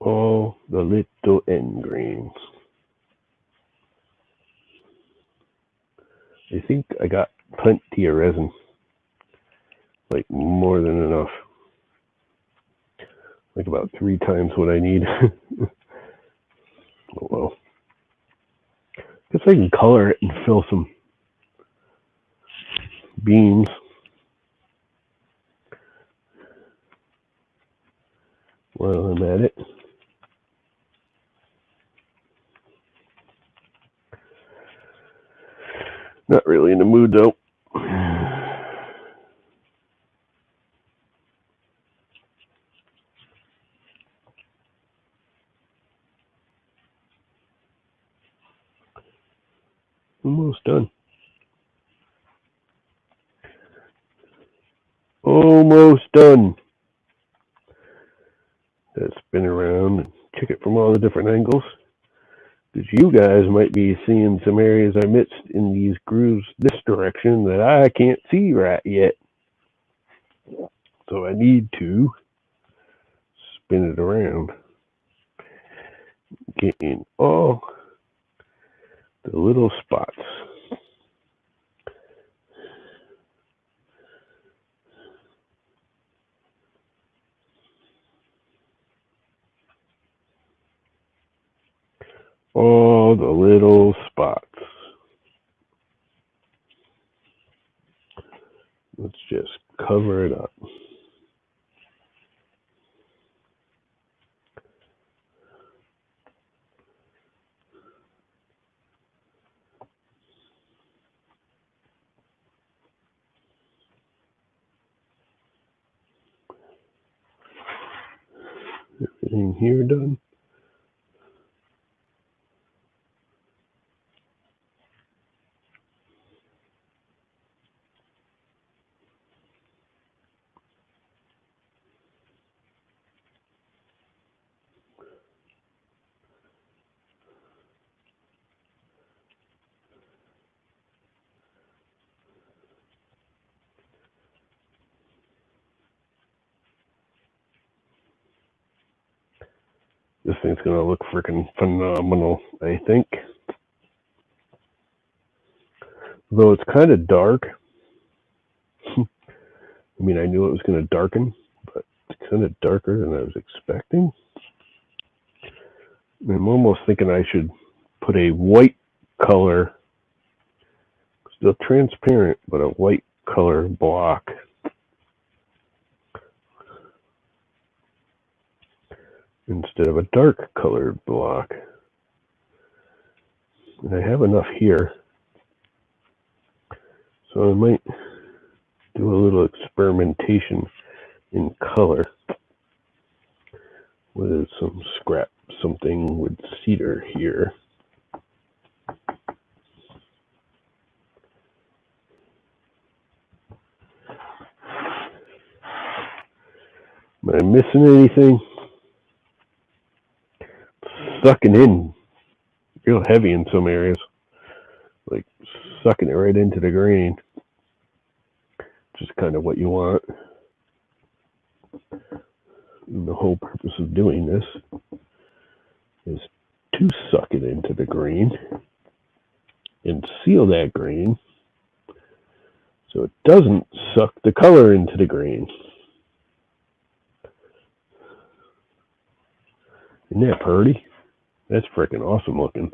All the little end grains. I think I got plenty of resin. Like more than enough. Like about 3 times what I need. Oh well. Guess I can color it and fill some beams. While I'm at it. Not really in the mood though. Almost done. Almost done. Let's spin around and check it from all the different angles. Because you guys might be seeing some areas I missed in these grooves this direction that I can't see right yet. So I need to spin it around. Get in all the little spots. All the little spots. Let's just cover it up. Everything here done. This thing's going to look freaking phenomenal, I think. Though it's kind of dark. I mean, I knew it was going to darken, but it's kind of darker than I was expecting. I'm almost thinking I should put a white color, still transparent, but a white color block. Instead of a dark colored block. And I have enough here. So I might do a little experimentation in color with some something with cedar here. Am I missing anything? Sucking in real heavy in some areas. Like sucking it right into the grain. Which is kind of what you want. And the whole purpose of doing this is to suck it into the grain and seal that grain so doesn't suck the color into the grain. Isn't that pretty? That's freaking awesome looking.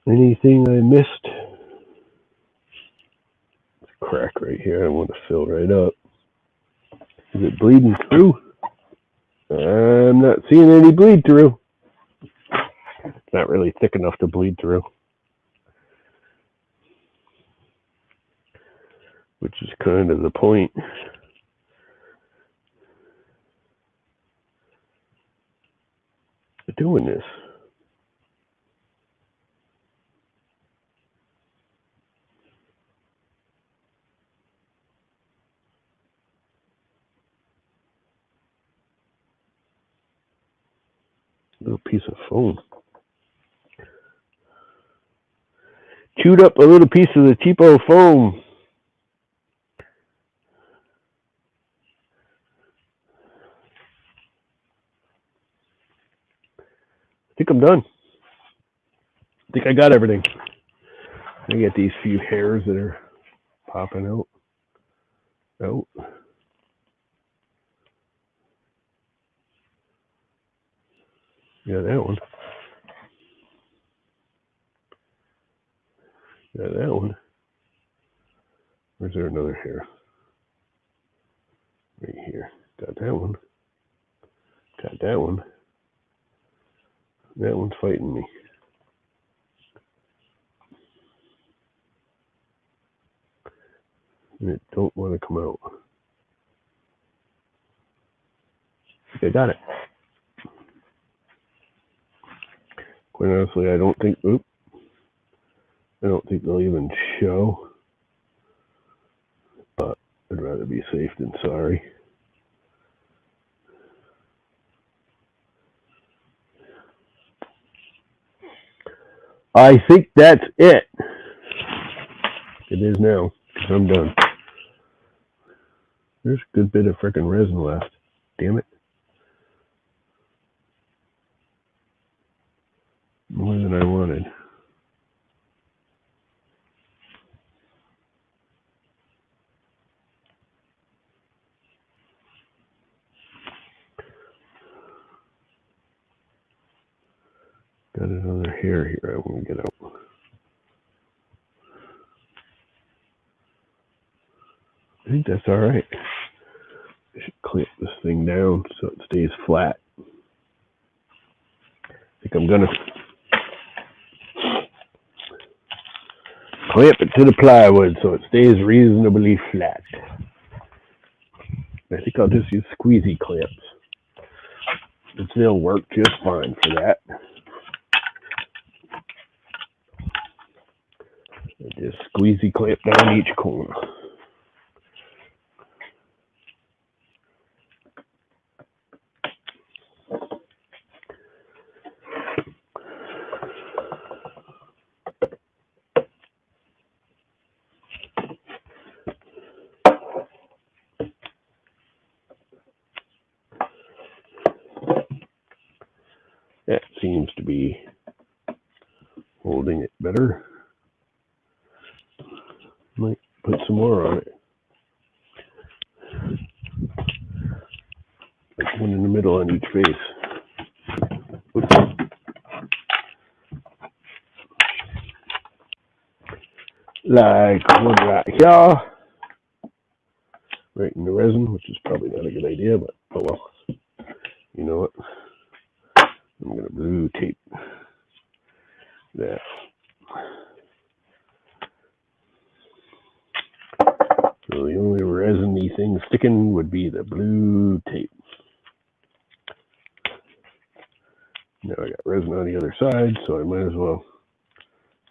Anything I missed? It's a crack right here. I want to fill right up. Is it bleeding through? I'm not seeing any bleed through. It's not really thick enough to bleed through. Which is kind of the point. Of doing this. Little piece of foam. Chewed up a little piece of the cheapo foam. I think I'm done. I think I got everything. I get these few hairs that are popping out. Oh. Yeah, that one. Yeah, that one. Where's there another hair? Right here. Got that one. Got that one. That one's fighting me. And it don't want to come out. I got it. Quite honestly, I don't think they'll even show. But I'd rather be safe than sorry. I think that's it. It is now, because I'm done. There's a good bit of frickin' resin left. Damn it. More than I wanted. Got another hair here I want to get out. I think that's alright. I should clamp this thing down so it stays flat. I think I'm gonna clamp it to the plywood so it stays reasonably flat. I think I'll just use squeezy clamps. They'll work just fine for that. I just squeezy clamp down each corner. That seems to be holding it better. Might put some more on it. Like one in the middle on each face. Oops. Like one right here. Right in the resin, which is probably not a good idea, but oh well. You know what? I'm going to blue tape that. So the only resiny thing sticking would be the blue tape. Now I got resin on the other side, so I might as well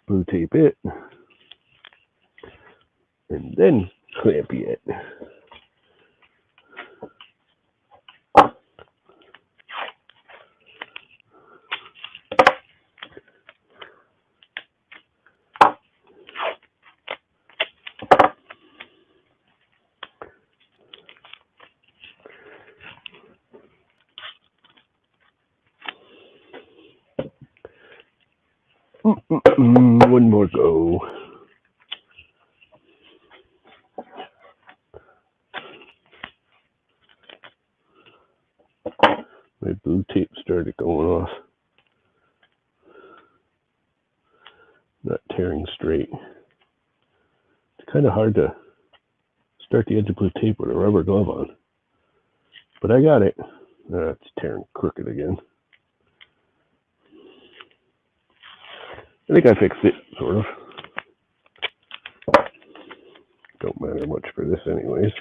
blue tape it. and then clampy it. One more go. My blue tape started going off. Not tearing straight. It's kind of hard to start the edge of blue tape with a rubber glove on. But I got it. It's tearing crooked again. I think I fixed it, sort of. Don't matter much for this anyways.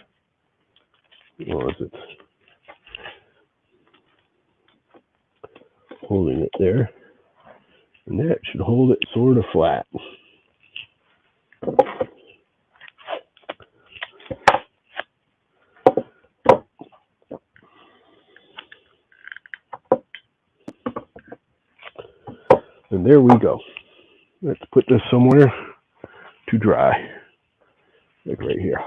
As long as it's holding it there. And that should hold it sort of flat. And there we go. Let's put this somewhere to dry. Like right here.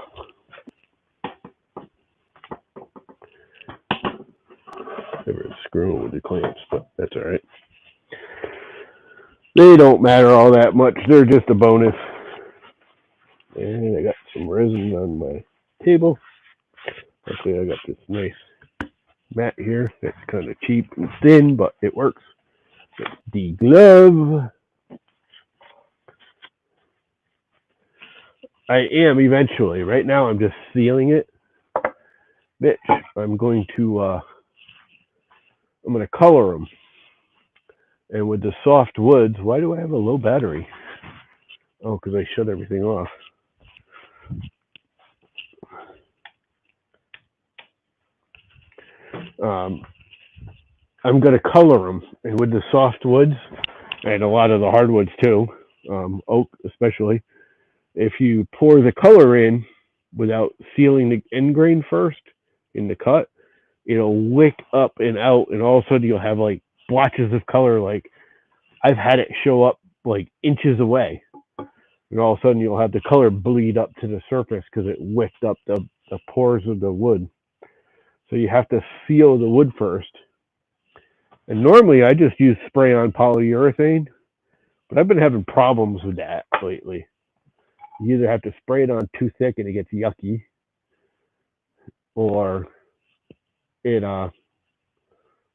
Never screwing with the clamps, but that's alright. They don't matter all that much. They're just a bonus. And I got some resin on my table. Actually, I got this nice mat here that's kind of cheap and thin, but it works. It's the glove. I am eventually. Right now, I'm just sealing it. Bitch, I'm going to color them. And with the soft woods, why do I have a low battery? Oh, because I shut everything off. I'm going to color them. And with the soft woods, and a lot of the hardwoods too, oak especially, if you pour the color in without sealing the end grain first in the cut, it'll wick up and out, and all of a sudden you'll have like blotches of color. Like I've had it show up like inches away, and all of a sudden you'll have the color bleed up to the surface because it wicked up the pores of the wood. So you have to seal the wood first. And normally I just use spray-on polyurethane, but I've been having problems with that lately. You either have to spray it on too thick and it gets yucky, or it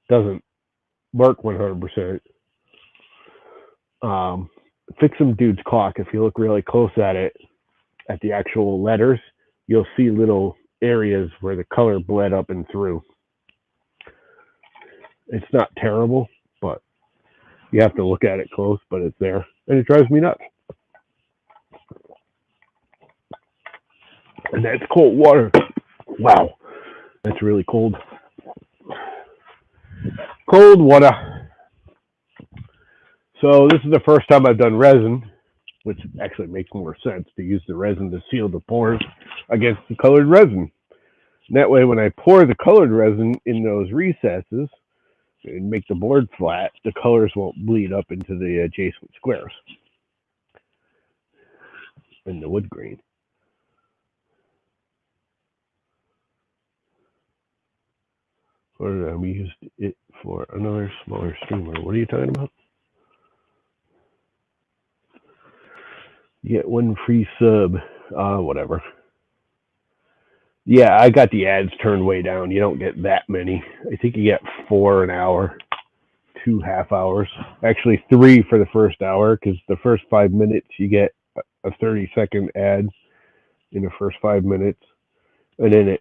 doesn't work 100%. Fix some dude's clock. If you look really close at it, at the actual letters, you'll see little areas where the color bled up and through. It's not terrible, but you have to look at it close, but it's there. And it drives me nuts. And that's cold water. Wow. That's really cold. Cold water. So this is the first time I've done resin, which actually makes more sense to use the resin to seal the pores against the colored resin. And that way, when I pour the colored resin in those recesses and make the board flat, the colors won't bleed up into the adjacent squares and the wood grain. Or we used it for another smaller streamer. What are you talking about? You get one free sub. Whatever. Yeah, I got the ads turned way down. You don't get that many. I think you get 4 an hour, 2 half hours. Actually, 3 for the first hour, because the first 5 minutes you get a 30-second ad in the first 5 minutes. And then at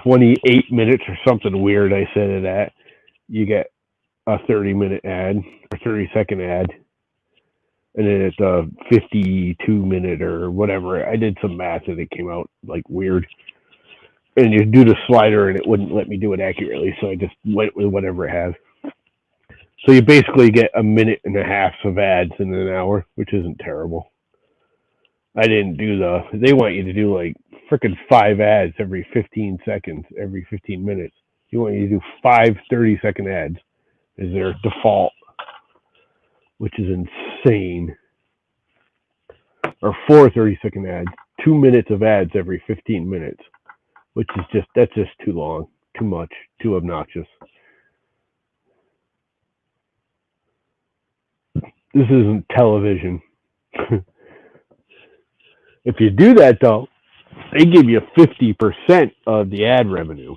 28 minutes or something weird I said it at, you get a 30-minute ad or 30-second ad. And then it's a 52-minute or whatever. I did some math and it came out like weird. And you do the slider and it wouldn't let me do it accurately, so I just went with whatever it has. So you basically get 1.5 minutes of ads in an hour, which isn't terrible. I didn't do they want you to do like freaking 5 ads every 15 seconds, every 15 minutes. You want you to do 5 30-second ads is their default, which is insane. Or 4 30-second ads, 2 minutes of ads every 15 minutes, which is that's just too long, too much, too obnoxious. This isn't television. If you do that though, they give you 50% of the ad revenue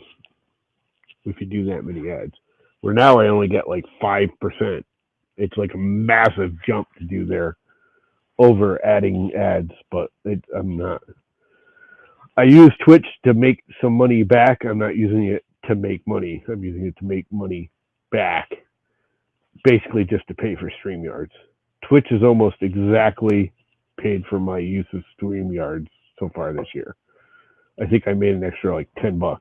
if you do that many ads. Where now I only get like 5%. It's like a massive jump to do there over adding ads, but I'm not. I use Twitch to make some money back. I'm not using it to make money. I'm using it to make money back, basically just to pay for StreamYards. Twitch is almost exactly paid for my use of StreamYards so far this year. I think I made an extra like $10.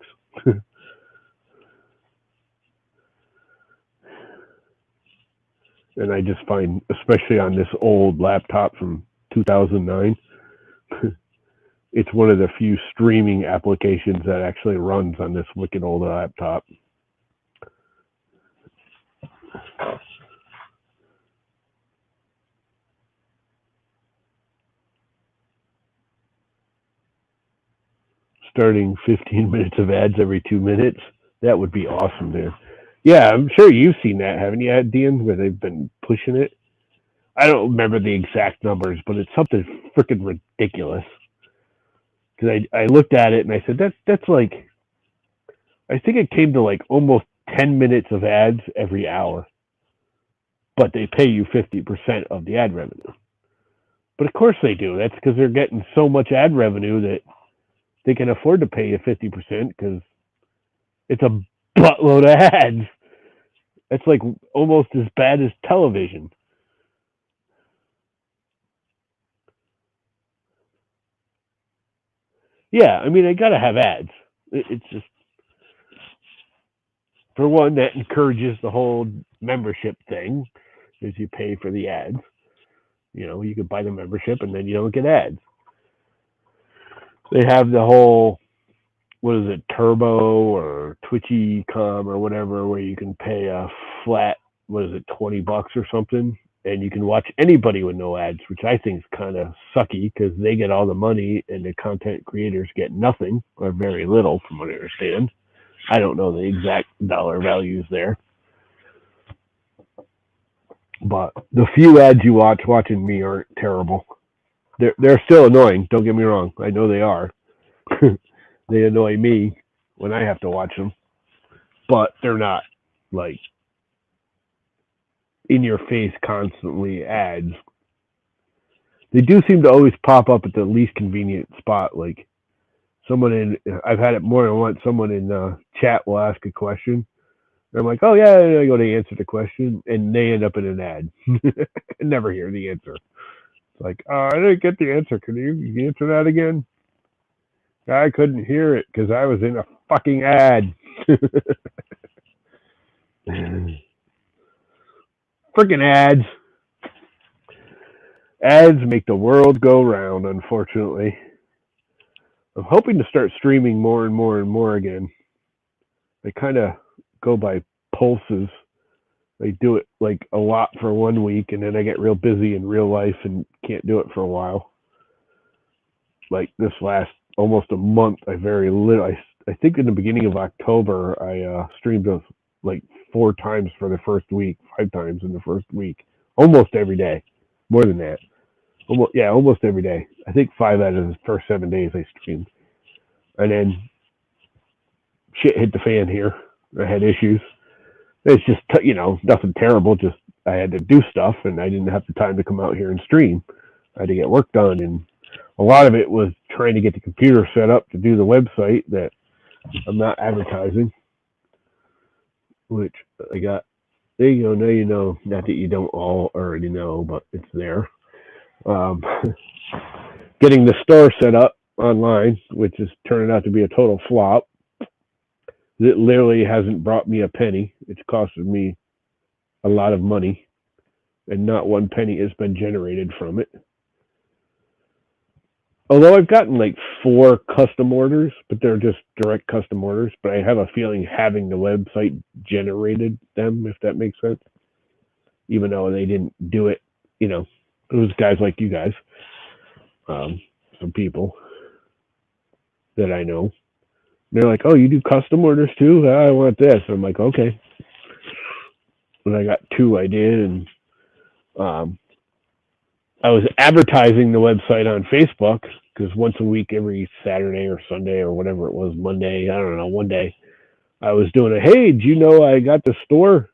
And I just find, especially on this old laptop from 2009, it's one of the few streaming applications that actually runs on this wicked old laptop. Starting 15 minutes of ads every 2 minutes, that would be awesome there. Yeah, I'm sure you've seen that, haven't you, Dean, where they've been pushing it? I don't remember the exact numbers, but it's something freaking ridiculous. Because I looked at it and I said, that's like, I think it came to like almost 10 minutes of ads every hour. But they pay you 50% of the ad revenue. But of course they do. That's because they're getting so much ad revenue that they can afford to pay you 50% because it's a buttload of ads. That's like almost as bad as television. Yeah, I mean, I gotta have ads. It's just, for one, that encourages the whole membership thing, is you pay for the ads. You know, you could buy the membership and then you don't get ads. They have the whole, what is it, Turbo or Twitchy.com or whatever, where you can pay a flat, what is it, $20 or something, and you can watch anybody with no ads, which I think is kind of sucky because they get all the money and the content creators get nothing or very little, from what I understand. I don't know the exact dollar values there, but the few ads you watching me aren't terrible. They're still annoying. Don't get me wrong. I know they are. They annoy me when I have to watch them, but they're not like in your face constantly ads. They do seem to always pop up at the least convenient spot. Like I've had it more than once. Someone in chat will ask a question. And I'm like, oh yeah, I go to answer the question, and they end up in an ad. I never hear the answer. It's like, I didn't get the answer. Can you answer that again? I couldn't hear it because I was in a fucking ad. Freaking ads. Ads make the world go round, unfortunately. I'm hoping to start streaming more and more and more again. I kind of go by pulses. I do it like a lot for 1 week, and then I get real busy in real life and can't do it for a while. Like this last almost a month, I very little. I think in the beginning of October, I streamed like 4 times for the first week, 5 times in the first week, almost every day. More than that, almost every day. I think 5 out of the first 7 days I streamed, and then shit hit the fan here. I had issues. It's just nothing terrible. Just I had to do stuff, and I didn't have the time to come out here and stream. I had to get work done, and a lot of it was trying to get the computer set up to do the website that I'm not advertising, which I got. There you go. Now you know. Not that you don't all already know, but it's there. Getting the store set up online, which is turning out to be a total flop. It literally hasn't brought me a penny. It's costed me a lot of money, and not one penny has been generated from it. Although I've gotten like 4 custom orders, but they're just direct custom orders. But I have a feeling having the website generated them, if that makes sense. Even though they didn't do it, you know, it was guys like you guys, um, some people that I know. They're like, "Oh, you do custom orders too? I want this." I'm like, "Okay." And I got 2 I did, and um, I was advertising the website on Facebook because once a week, every Saturday or Sunday or whatever it was, Monday, I don't know, one day, I was doing a, "Hey, do you know I got the store?"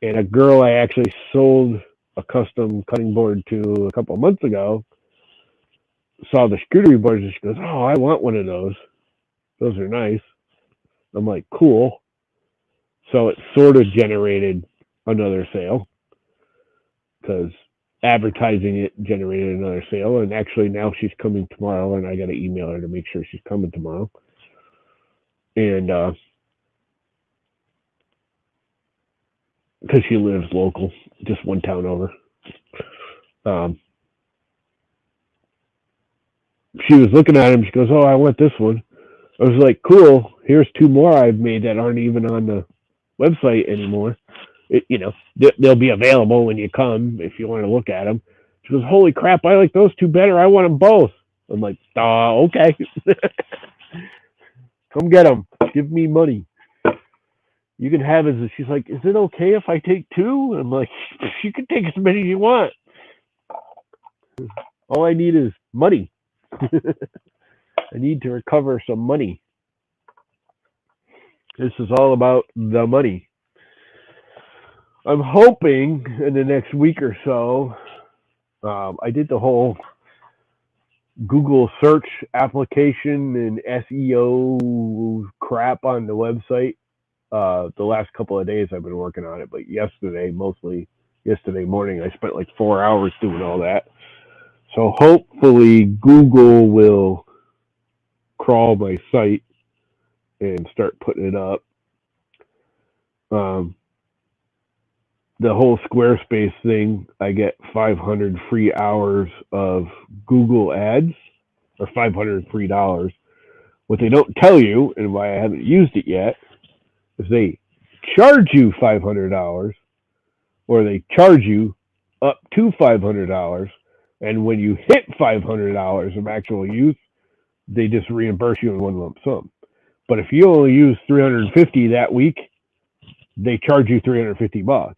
And a girl I actually sold a custom cutting board to a couple of months ago saw the charcuterie boards and she goes, "Oh, I want one of those. Those are nice." I'm like, "Cool." So it sort of generated another sale because advertising it generated another sale. And actually, now she's coming tomorrow, and I got to email her to make sure she's coming tomorrow. And because she lives local, just one town over. Um, she was looking at him. She goes, "Oh, I want this one." I was like, "Cool. Here's 2 more I've made that aren't even on the website anymore. They'll be available when you come if you want to look at them." She goes, "Holy crap! I like those 2 better. I want them both." I'm like, "Okay, come get them. Give me money. You can have it." She's like, "Is it okay if I take 2?" I'm like, "You can take as many as you want. All I need is money. I need to recover some money. This is all about the money." I'm hoping in the next week or so. I did the whole Google search application and SEO crap on the website. The last couple of days I've been working on it, but mostly yesterday morning, I spent like 4 hours doing all that. So hopefully Google will crawl my site and start putting it up. Um, the whole Squarespace thing, I get 500 free hours of Google ads or $500 free. What they don't tell you, and why I haven't used it yet, is they charge you $500 or they charge you up to $500. And when you hit $500 of actual use, they just reimburse you in one lump sum. But if you only use 350 that week, they charge you $350.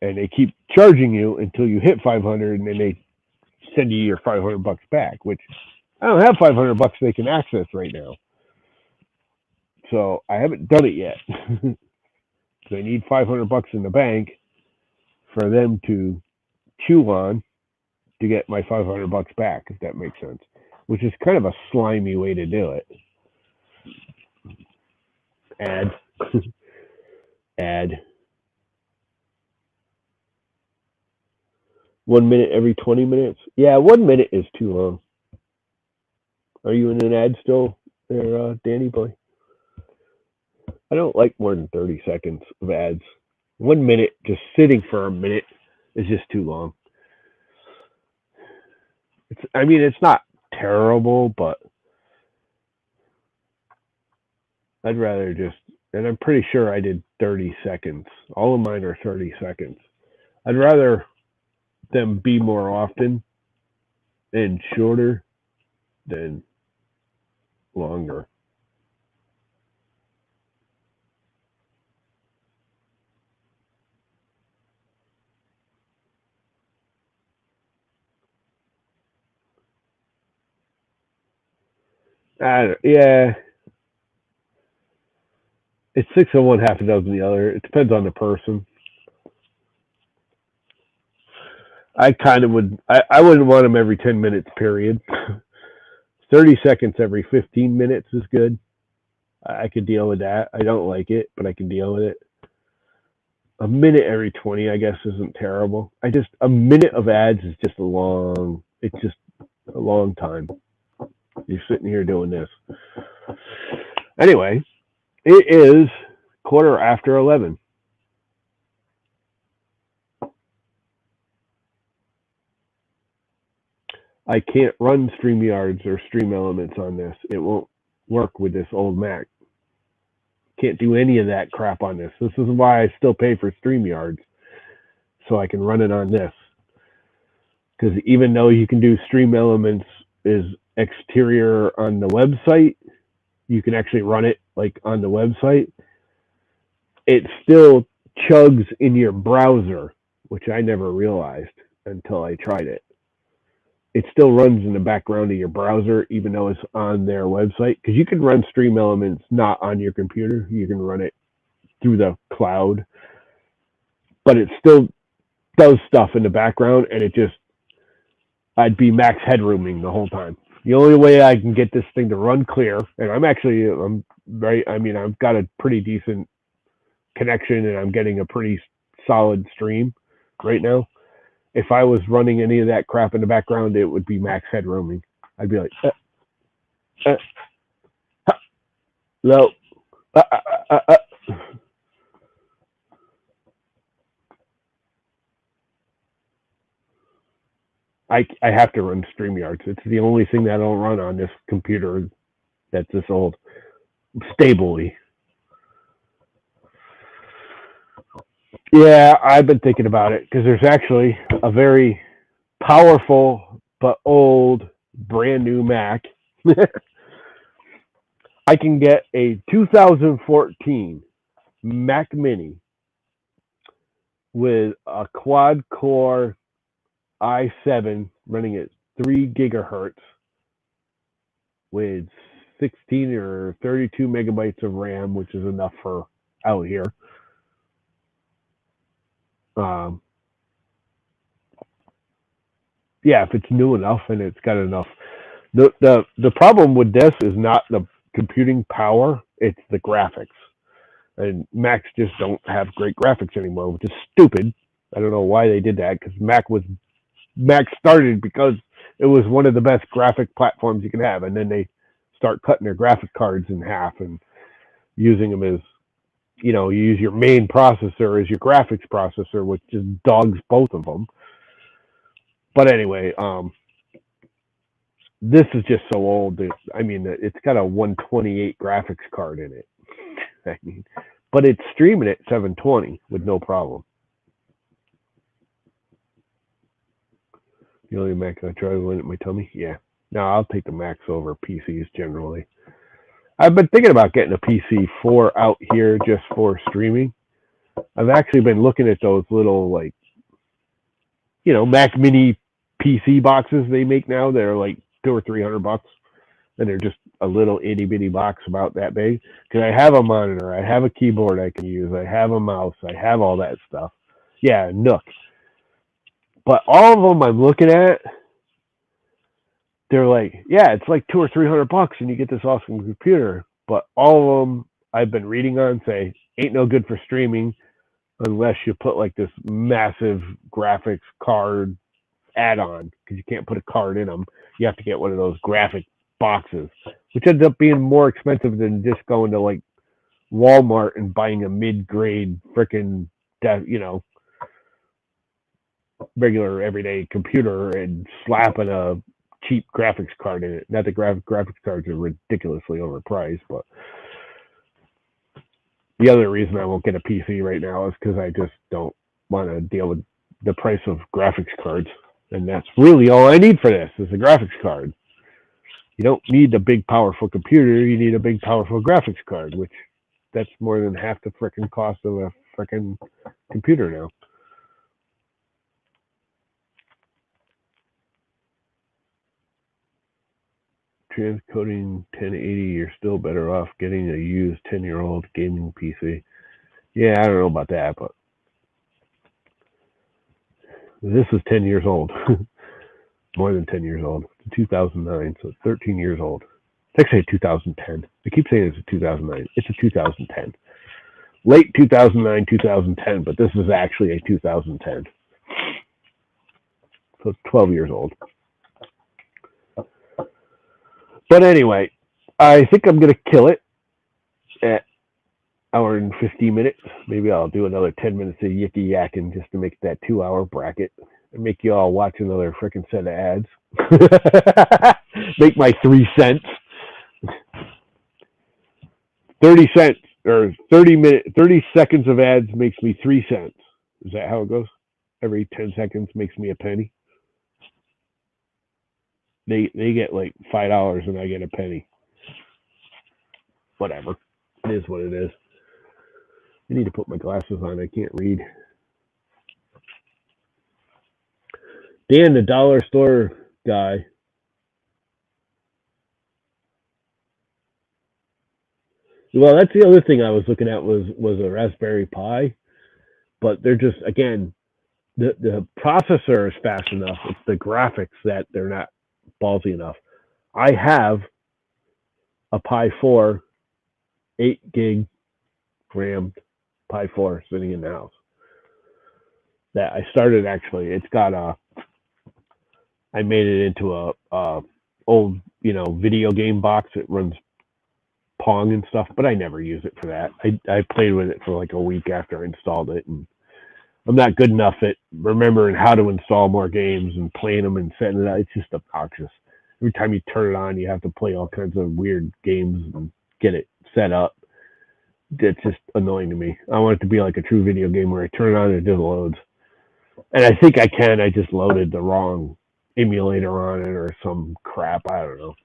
And they keep charging you until you hit 500, and then they send you your $500 back, which I don't have $500 they can access right now. So I haven't done it yet. I need $500 in the bank for them to chew on to get my $500 back, if that makes sense. Which is kind of a slimy way to do it. Add, add. 1 minute every 20 minutes. Yeah, 1 minute is too long. Are you in an ad still, there, Danny boy? I don't like more than 30 seconds of ads. 1 minute, just sitting for a minute, is just too long. It's not terrible, but I'd rather just, and I'm pretty sure I did 30 seconds. All of mine are 30 seconds. I'd rather them be more often and shorter than longer. Yeah, it's 6 of one, half a dozen the other. It depends on the person. I kind of would. I wouldn't want them every 10 minutes. Period. 30 seconds every 15 minutes is good. I could deal with that. I don't like it, but I can deal with it. A minute every 20, I guess, isn't terrible. A minute of ads is just a long. It's just a long time. You're sitting here doing this. Anyway, it is 11:15. I can't run StreamYards or Stream Elements on this. It won't work with this old Mac. Can't do any of that crap on this. This is why I still pay for StreamYards, so I can run it on this. Because even though you can do Stream Elements is exterior on the website, you can actually run it like on the website. It still chugs in your browser, which I never realized until I tried it. It still runs in the background of your browser, even though it's on their website. Because you can run Stream Elements not on your computer. You can run it through the cloud. But it still does stuff in the background, and I'd be max headrooming the whole time. The only way I can get this thing to run clear, and I've got a pretty decent connection, and I'm getting a pretty solid stream right now. If I was running any of that crap in the background, it would be max headrooming. I'd be like, low, I have to run StreamYards. It's the only thing that I don't run on this computer that's this old stably. Yeah, I've been thinking about it because there's actually a very powerful but old brand new Mac. I can get a 2014 Mac Mini with a quad core i7 running at 3 gigahertz with 16 or 32 megabytes of RAM, which is enough for out here. Yeah, if it's new enough and it's got enough. The problem with this is not the computing power, it's the graphics. And Macs just don't have great graphics anymore, which is stupid. I don't know why they did that, because Mac started because it was one of the best graphic platforms you can have, and then they start cutting their graphic cards in half and using them as, you use your main processor as your graphics processor, which just dogs both of them. But anyway, this is just so old. It's got a 128 graphics card in it. But it's streaming at 720 with no problem. The only Mac I try to win at my tummy? Yeah. No, I'll take the Macs over PCs generally. I've been thinking about getting a PC4 out here just for streaming. I've actually been looking at those little, Mac Mini PC boxes they make now. They're like $200 or $300, and they're just a little itty bitty box about that big. Because I have a monitor, I have a keyboard I can use, I have a mouse, I have all that stuff. Yeah, Nook. But all of them I'm looking at, they're like, yeah, it's like $200 or $300, and you get this awesome computer. But all of them I've been reading on say ain't no good for streaming unless you put like this massive graphics card add-on, because you can't put a card in them. You have to get one of those graphic boxes, which ends up being more expensive than just going to like Walmart and buying a mid-grade freaking, regular everyday computer and slapping a cheap graphics card in it. Not that graphics cards are ridiculously overpriced, but the other reason I won't get a PC right now is because I just don't want to deal with the price of graphics cards. And that's really all I need for this, is a graphics card. You don't need a big, powerful computer. You need a big, powerful graphics card, which that's more than half the freaking cost of a freaking computer now. Transcoding 1080, you're still better off getting a used 10-year-old gaming PC. Yeah, I don't know about that, but this is 10 years old. More than 10 years old. It's 2009, so it's 13 years old. It's actually 2010. I keep saying it's a 2009. It's a 2010. Late 2009, 2010, but this is actually a 2010. So it's 12 years old. But anyway, I think I'm going to kill it at hour and 15 minutes. Maybe I'll do another 10 minutes of yicky yakking just to make that 2-hour bracket and make you all watch another freaking set of ads. Make my 3 cents. 30 cents or 30 seconds of ads makes me 3 cents. Is that how it goes? Every 10 seconds makes me a penny. They get like $5 and I get a penny. Whatever. It is what it is. I need to put my glasses on. I can't read. Dan, the dollar store guy. Well, that's the other thing I was looking at was a Raspberry Pi, but they're just again the processor is fast enough. It's the graphics that they're not ballsy enough. I have a Pi 4, 8 gig RAM Pi 4 sitting in the house. That I started actually. It's got I made it into a old video game box. It runs Pong and stuff, but I never use it for that. I played with it for like a week after I installed it, and I'm not good enough at remembering how to install more games and playing them and setting it up. It's just obnoxious. Every time you turn it on, you have to play all kinds of weird games and get it set up. It's just annoying to me. I want it to be like a true video game where I turn it on and it just loads. And I think I can. I just loaded the wrong emulator on it or some crap. I don't know.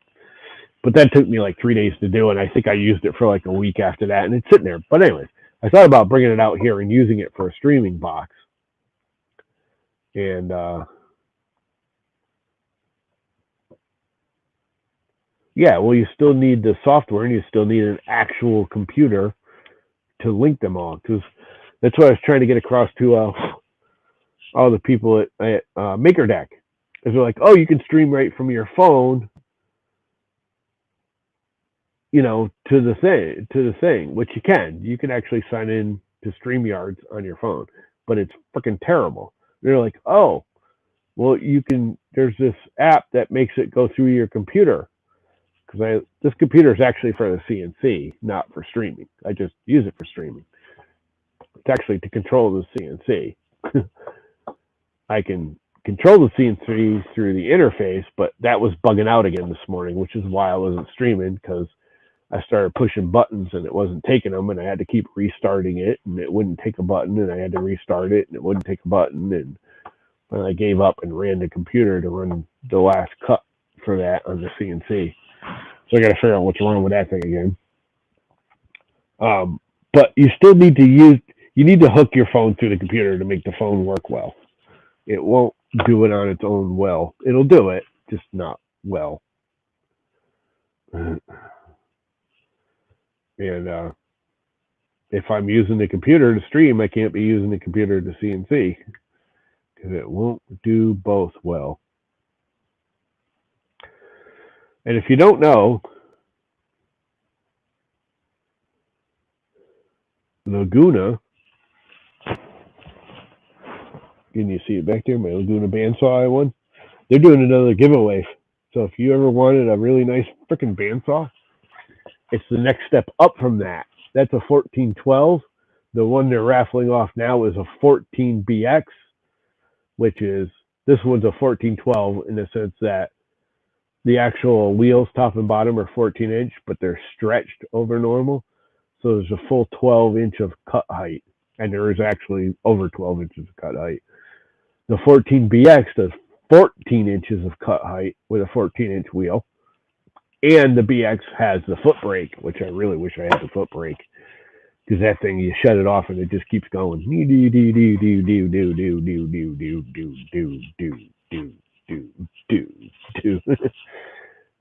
But that took me like 3 days to do, and I think I used it for like a week after that, and it's sitting there. But anyways, I thought about bringing it out here and using it for a streaming box. And yeah, well, you still need the software, and you still need an actual computer to link them all. Because that's what I was trying to get across to all the people at MakerDeck. Is they're like, oh, you can stream right from your phone, to the thing, which you can. You can actually sign in to StreamYards on your phone, but it's freaking terrible. They're like, oh, well, there's this app that makes it go through your computer. Because this computer is actually for the CNC, not for streaming. I just use it for streaming. It's actually to control the CNC. I can control the CNC through the interface, but that was bugging out again this morning, which is why I wasn't streaming, because I started pushing buttons and it wasn't taking them, and I had to keep restarting it, and it wouldn't take a button, and I had to restart it, and it wouldn't take a button, and I gave up and ran the computer to run the last cut for that on the CNC. So I got to figure out what's wrong with that thing again. But you still need to hook your phone through the computer to make the phone work well. It won't do it on its own well. It'll do it, just not well. And if I'm using the computer to stream, I can't be using the computer to CNC because it won't do both well. And if you don't know, Laguna, can you see it back there? My Laguna bandsaw I won. They're doing another giveaway. So if you ever wanted a really nice freaking bandsaw, it's the next step up from that. That's a 1412. The one they're raffling off now is a 14BX, which is, this one's a 1412 in the sense that the actual wheels, top and bottom, are 14-inch, but they're stretched over normal. So there's a full 12-inch of cut height, and there is actually over 12 inches of cut height. The 14BX does 14 inches of cut height with a 14-inch wheel. And the BX has the foot brake, which I really wish I had the foot brake. Because that thing, you shut it off and it just keeps going.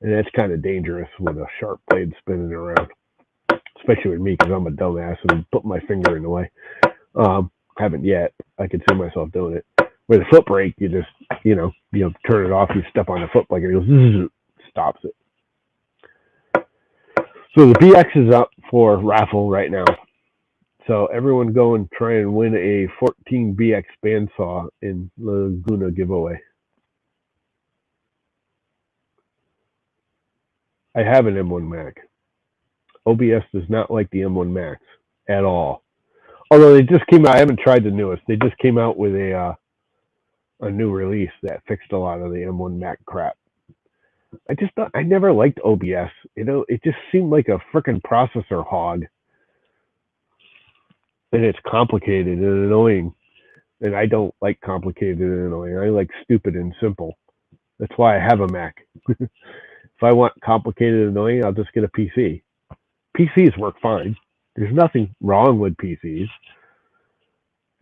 And that's kind of dangerous with a sharp blade spinning around. Especially with me, because I'm a dumbass and put my finger in the way. Haven't yet. I could see myself doing it. With a foot brake, you just, you turn it off, you step on the foot brake, and it goes, stops it. So the BX is up for raffle right now. So everyone go and try and win a 14BX bandsaw in Laguna giveaway. I have an M1 Mac. OBS does not like the M1 Max at all. Although they just came out, I haven't tried the newest. They just came out with a a new release that fixed a lot of the M1 Mac crap. I never liked OBS. It just seemed like a freaking processor hog. And it's complicated and annoying. And I don't like complicated and annoying. I like stupid and simple. That's why I have a Mac. If I want complicated and annoying, I'll just get a PC. PCs work fine. There's nothing wrong with PCs.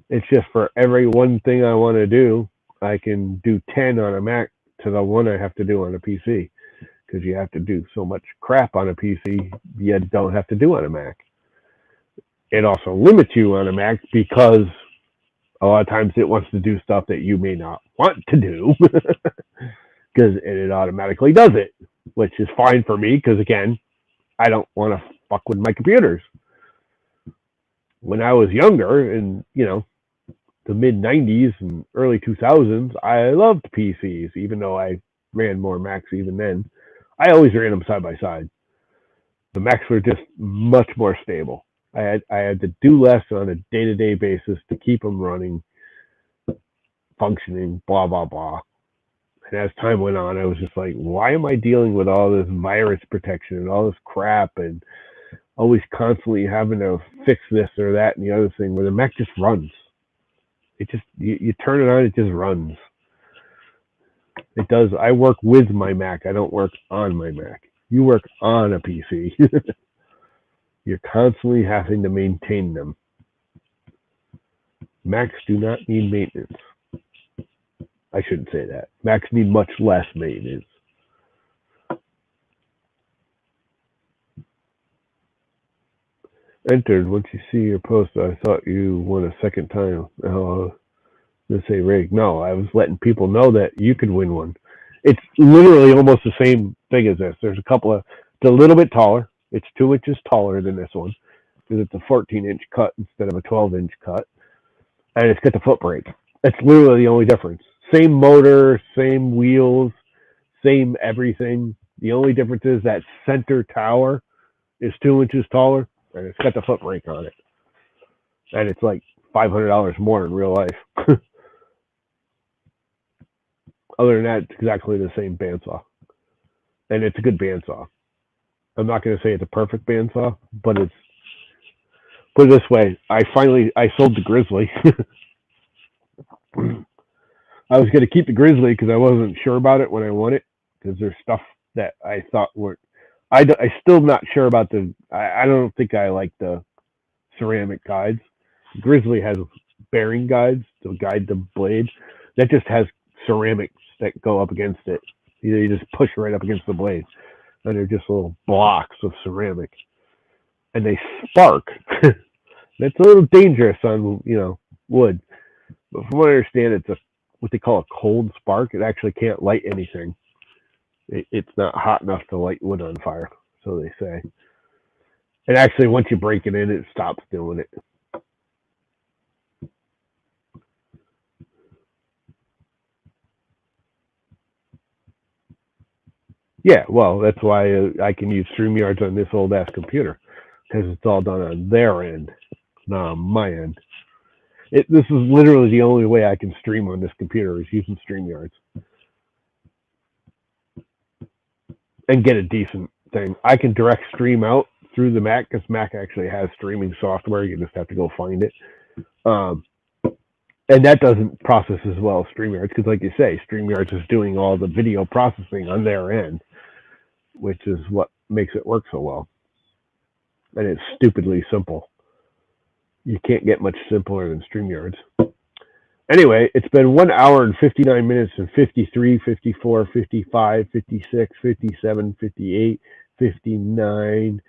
It's just for every one thing I want to do, I can do 10 on a Mac to the one I have to do on a PC. Because you have to do so much crap on a PC you don't have to do on a Mac. It also limits you on a Mac because a lot of times it wants to do stuff that you may not want to do because it automatically does it, which is fine for me because, again, I don't want to fuck with my computers. When I was younger in, the mid-90s and early 2000s, I loved PCs, even though I ran more Macs even then. I always ran them side by side. The Macs were just much more stable. I had to do less on a day-to-day basis to keep them running, functioning, blah, blah, blah. And as time went on, I was just like, why am I dealing with all this virus protection and all this crap and always constantly having to fix this or that and the other thing where the Mac just runs? It just, you turn it on, it just runs. It does. I work with my Mac. I don't work on my Mac. You work on a PC. You're constantly having to maintain them. Macs do not need maintenance. I shouldn't say that. Macs need much less maintenance. Entered. Once you see your post, I thought you won a second time. Let's say rig. No, I was letting people know that you could win one. It's literally almost the same thing as this. There's a couple of, it's a little bit taller. It's 2 inches taller than this one because it's a 14-inch cut instead of a 12-inch cut. And it's got the foot brake. That's literally the only difference. Same motor, same wheels, same everything. The only difference is that center tower is 2 inches taller and it's got the foot brake on it. And it's like $500 more in real life. Other than that, it's exactly the same bandsaw. And it's a good bandsaw. I'm not going to say it's a perfect bandsaw, but it's, put it this way, I sold the Grizzly. I was going to keep the Grizzly because I wasn't sure about it when I won it, because there's stuff that I thought weren't, I still not sure about I don't think I like the ceramic guides. Grizzly has bearing guides to guide the blade. That just has ceramics that go up against it. You just push right up against the blade. And they're just little blocks of ceramic. And they spark. That's a little dangerous on, wood. But from what I understand, it's what they call a cold spark. It actually can't light anything. It's not hot enough to light wood on fire, so they say. And actually, once you break it in, it stops doing it. Yeah, well, that's why I can use StreamYards on this old-ass computer, because it's all done on their end, not on my end. This is literally the only way I can stream on this computer is using StreamYards. And get a decent thing. I can direct stream out through the Mac, because Mac actually has streaming software. You just have to go find it. And that doesn't process as well as StreamYards, because like you say, StreamYards is doing all the video processing on their end, which is what makes it work so well. And it's stupidly simple. You can't get much simpler than StreamYards. Anyway, it's been 1 hour and 59 minutes and 53, 54, 55, 56, 57, 58, 59,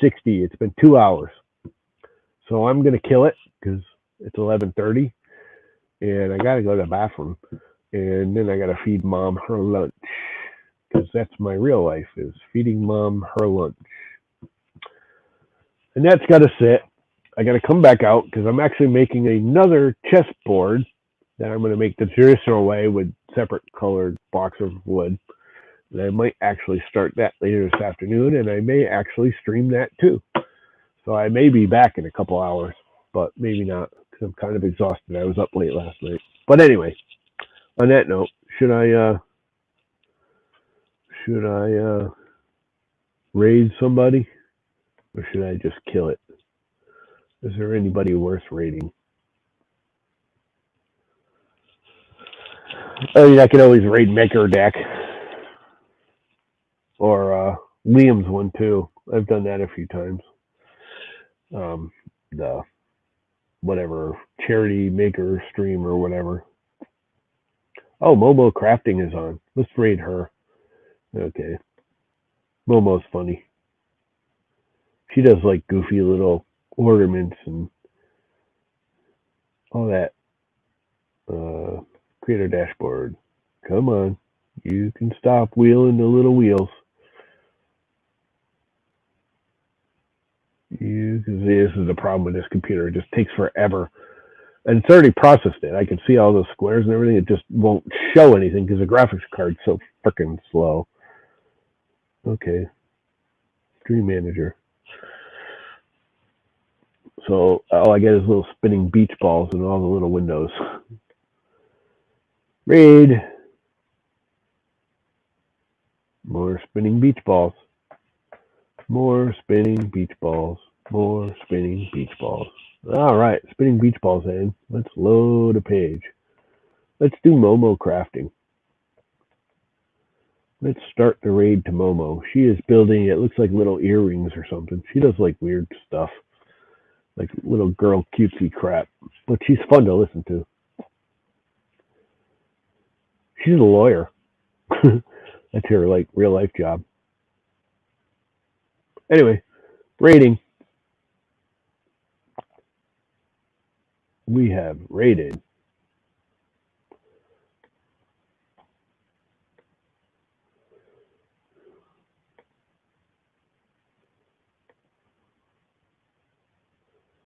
60. It's been 2 hours. So I'm going to kill it because it's 11:30 and I got to go to the bathroom. And then I got to feed Mom her lunch, because that's my real life, is feeding Mom her lunch. And that's got to sit. I got to come back out because I'm actually making another chessboard that I'm going to make the traditional way with separate colored blocks of wood. And I might actually start that later this afternoon, and I may actually stream that too. So I may be back in a couple hours, but maybe not, because I'm kind of exhausted. I was up late last night. But anyway, On that note, should I raid somebody, or should I just kill it? Is there anybody worth raiding? I mean, I could always raid Maker Deck or Liam's one too. I've done that a few times. The whatever charity maker stream or whatever. Oh, Momo Crafting is on. Let's raid her. Okay. Momo's funny. She does like goofy little ornaments and all that. Creator dashboard. Come on. You can stop wheeling the little wheels. This is the problem with this computer. It just takes forever. And it's already processed it. I can see all those squares and everything. It just won't show anything because the graphics card's so freaking slow. Okay. Stream manager. So all I get is little spinning beach balls and all the little windows. Raid. More spinning beach balls. More spinning beach balls. More spinning beach balls. All right, spinning beach balls in. Let's load a page. Let's do Momo crafting. Let's start the raid to Momo. She is building, it looks like little earrings or something. She does like weird stuff. Like little girl cutesy crap. But she's fun to listen to. She's a lawyer. That's her like real life job. Anyway, rating. We have rated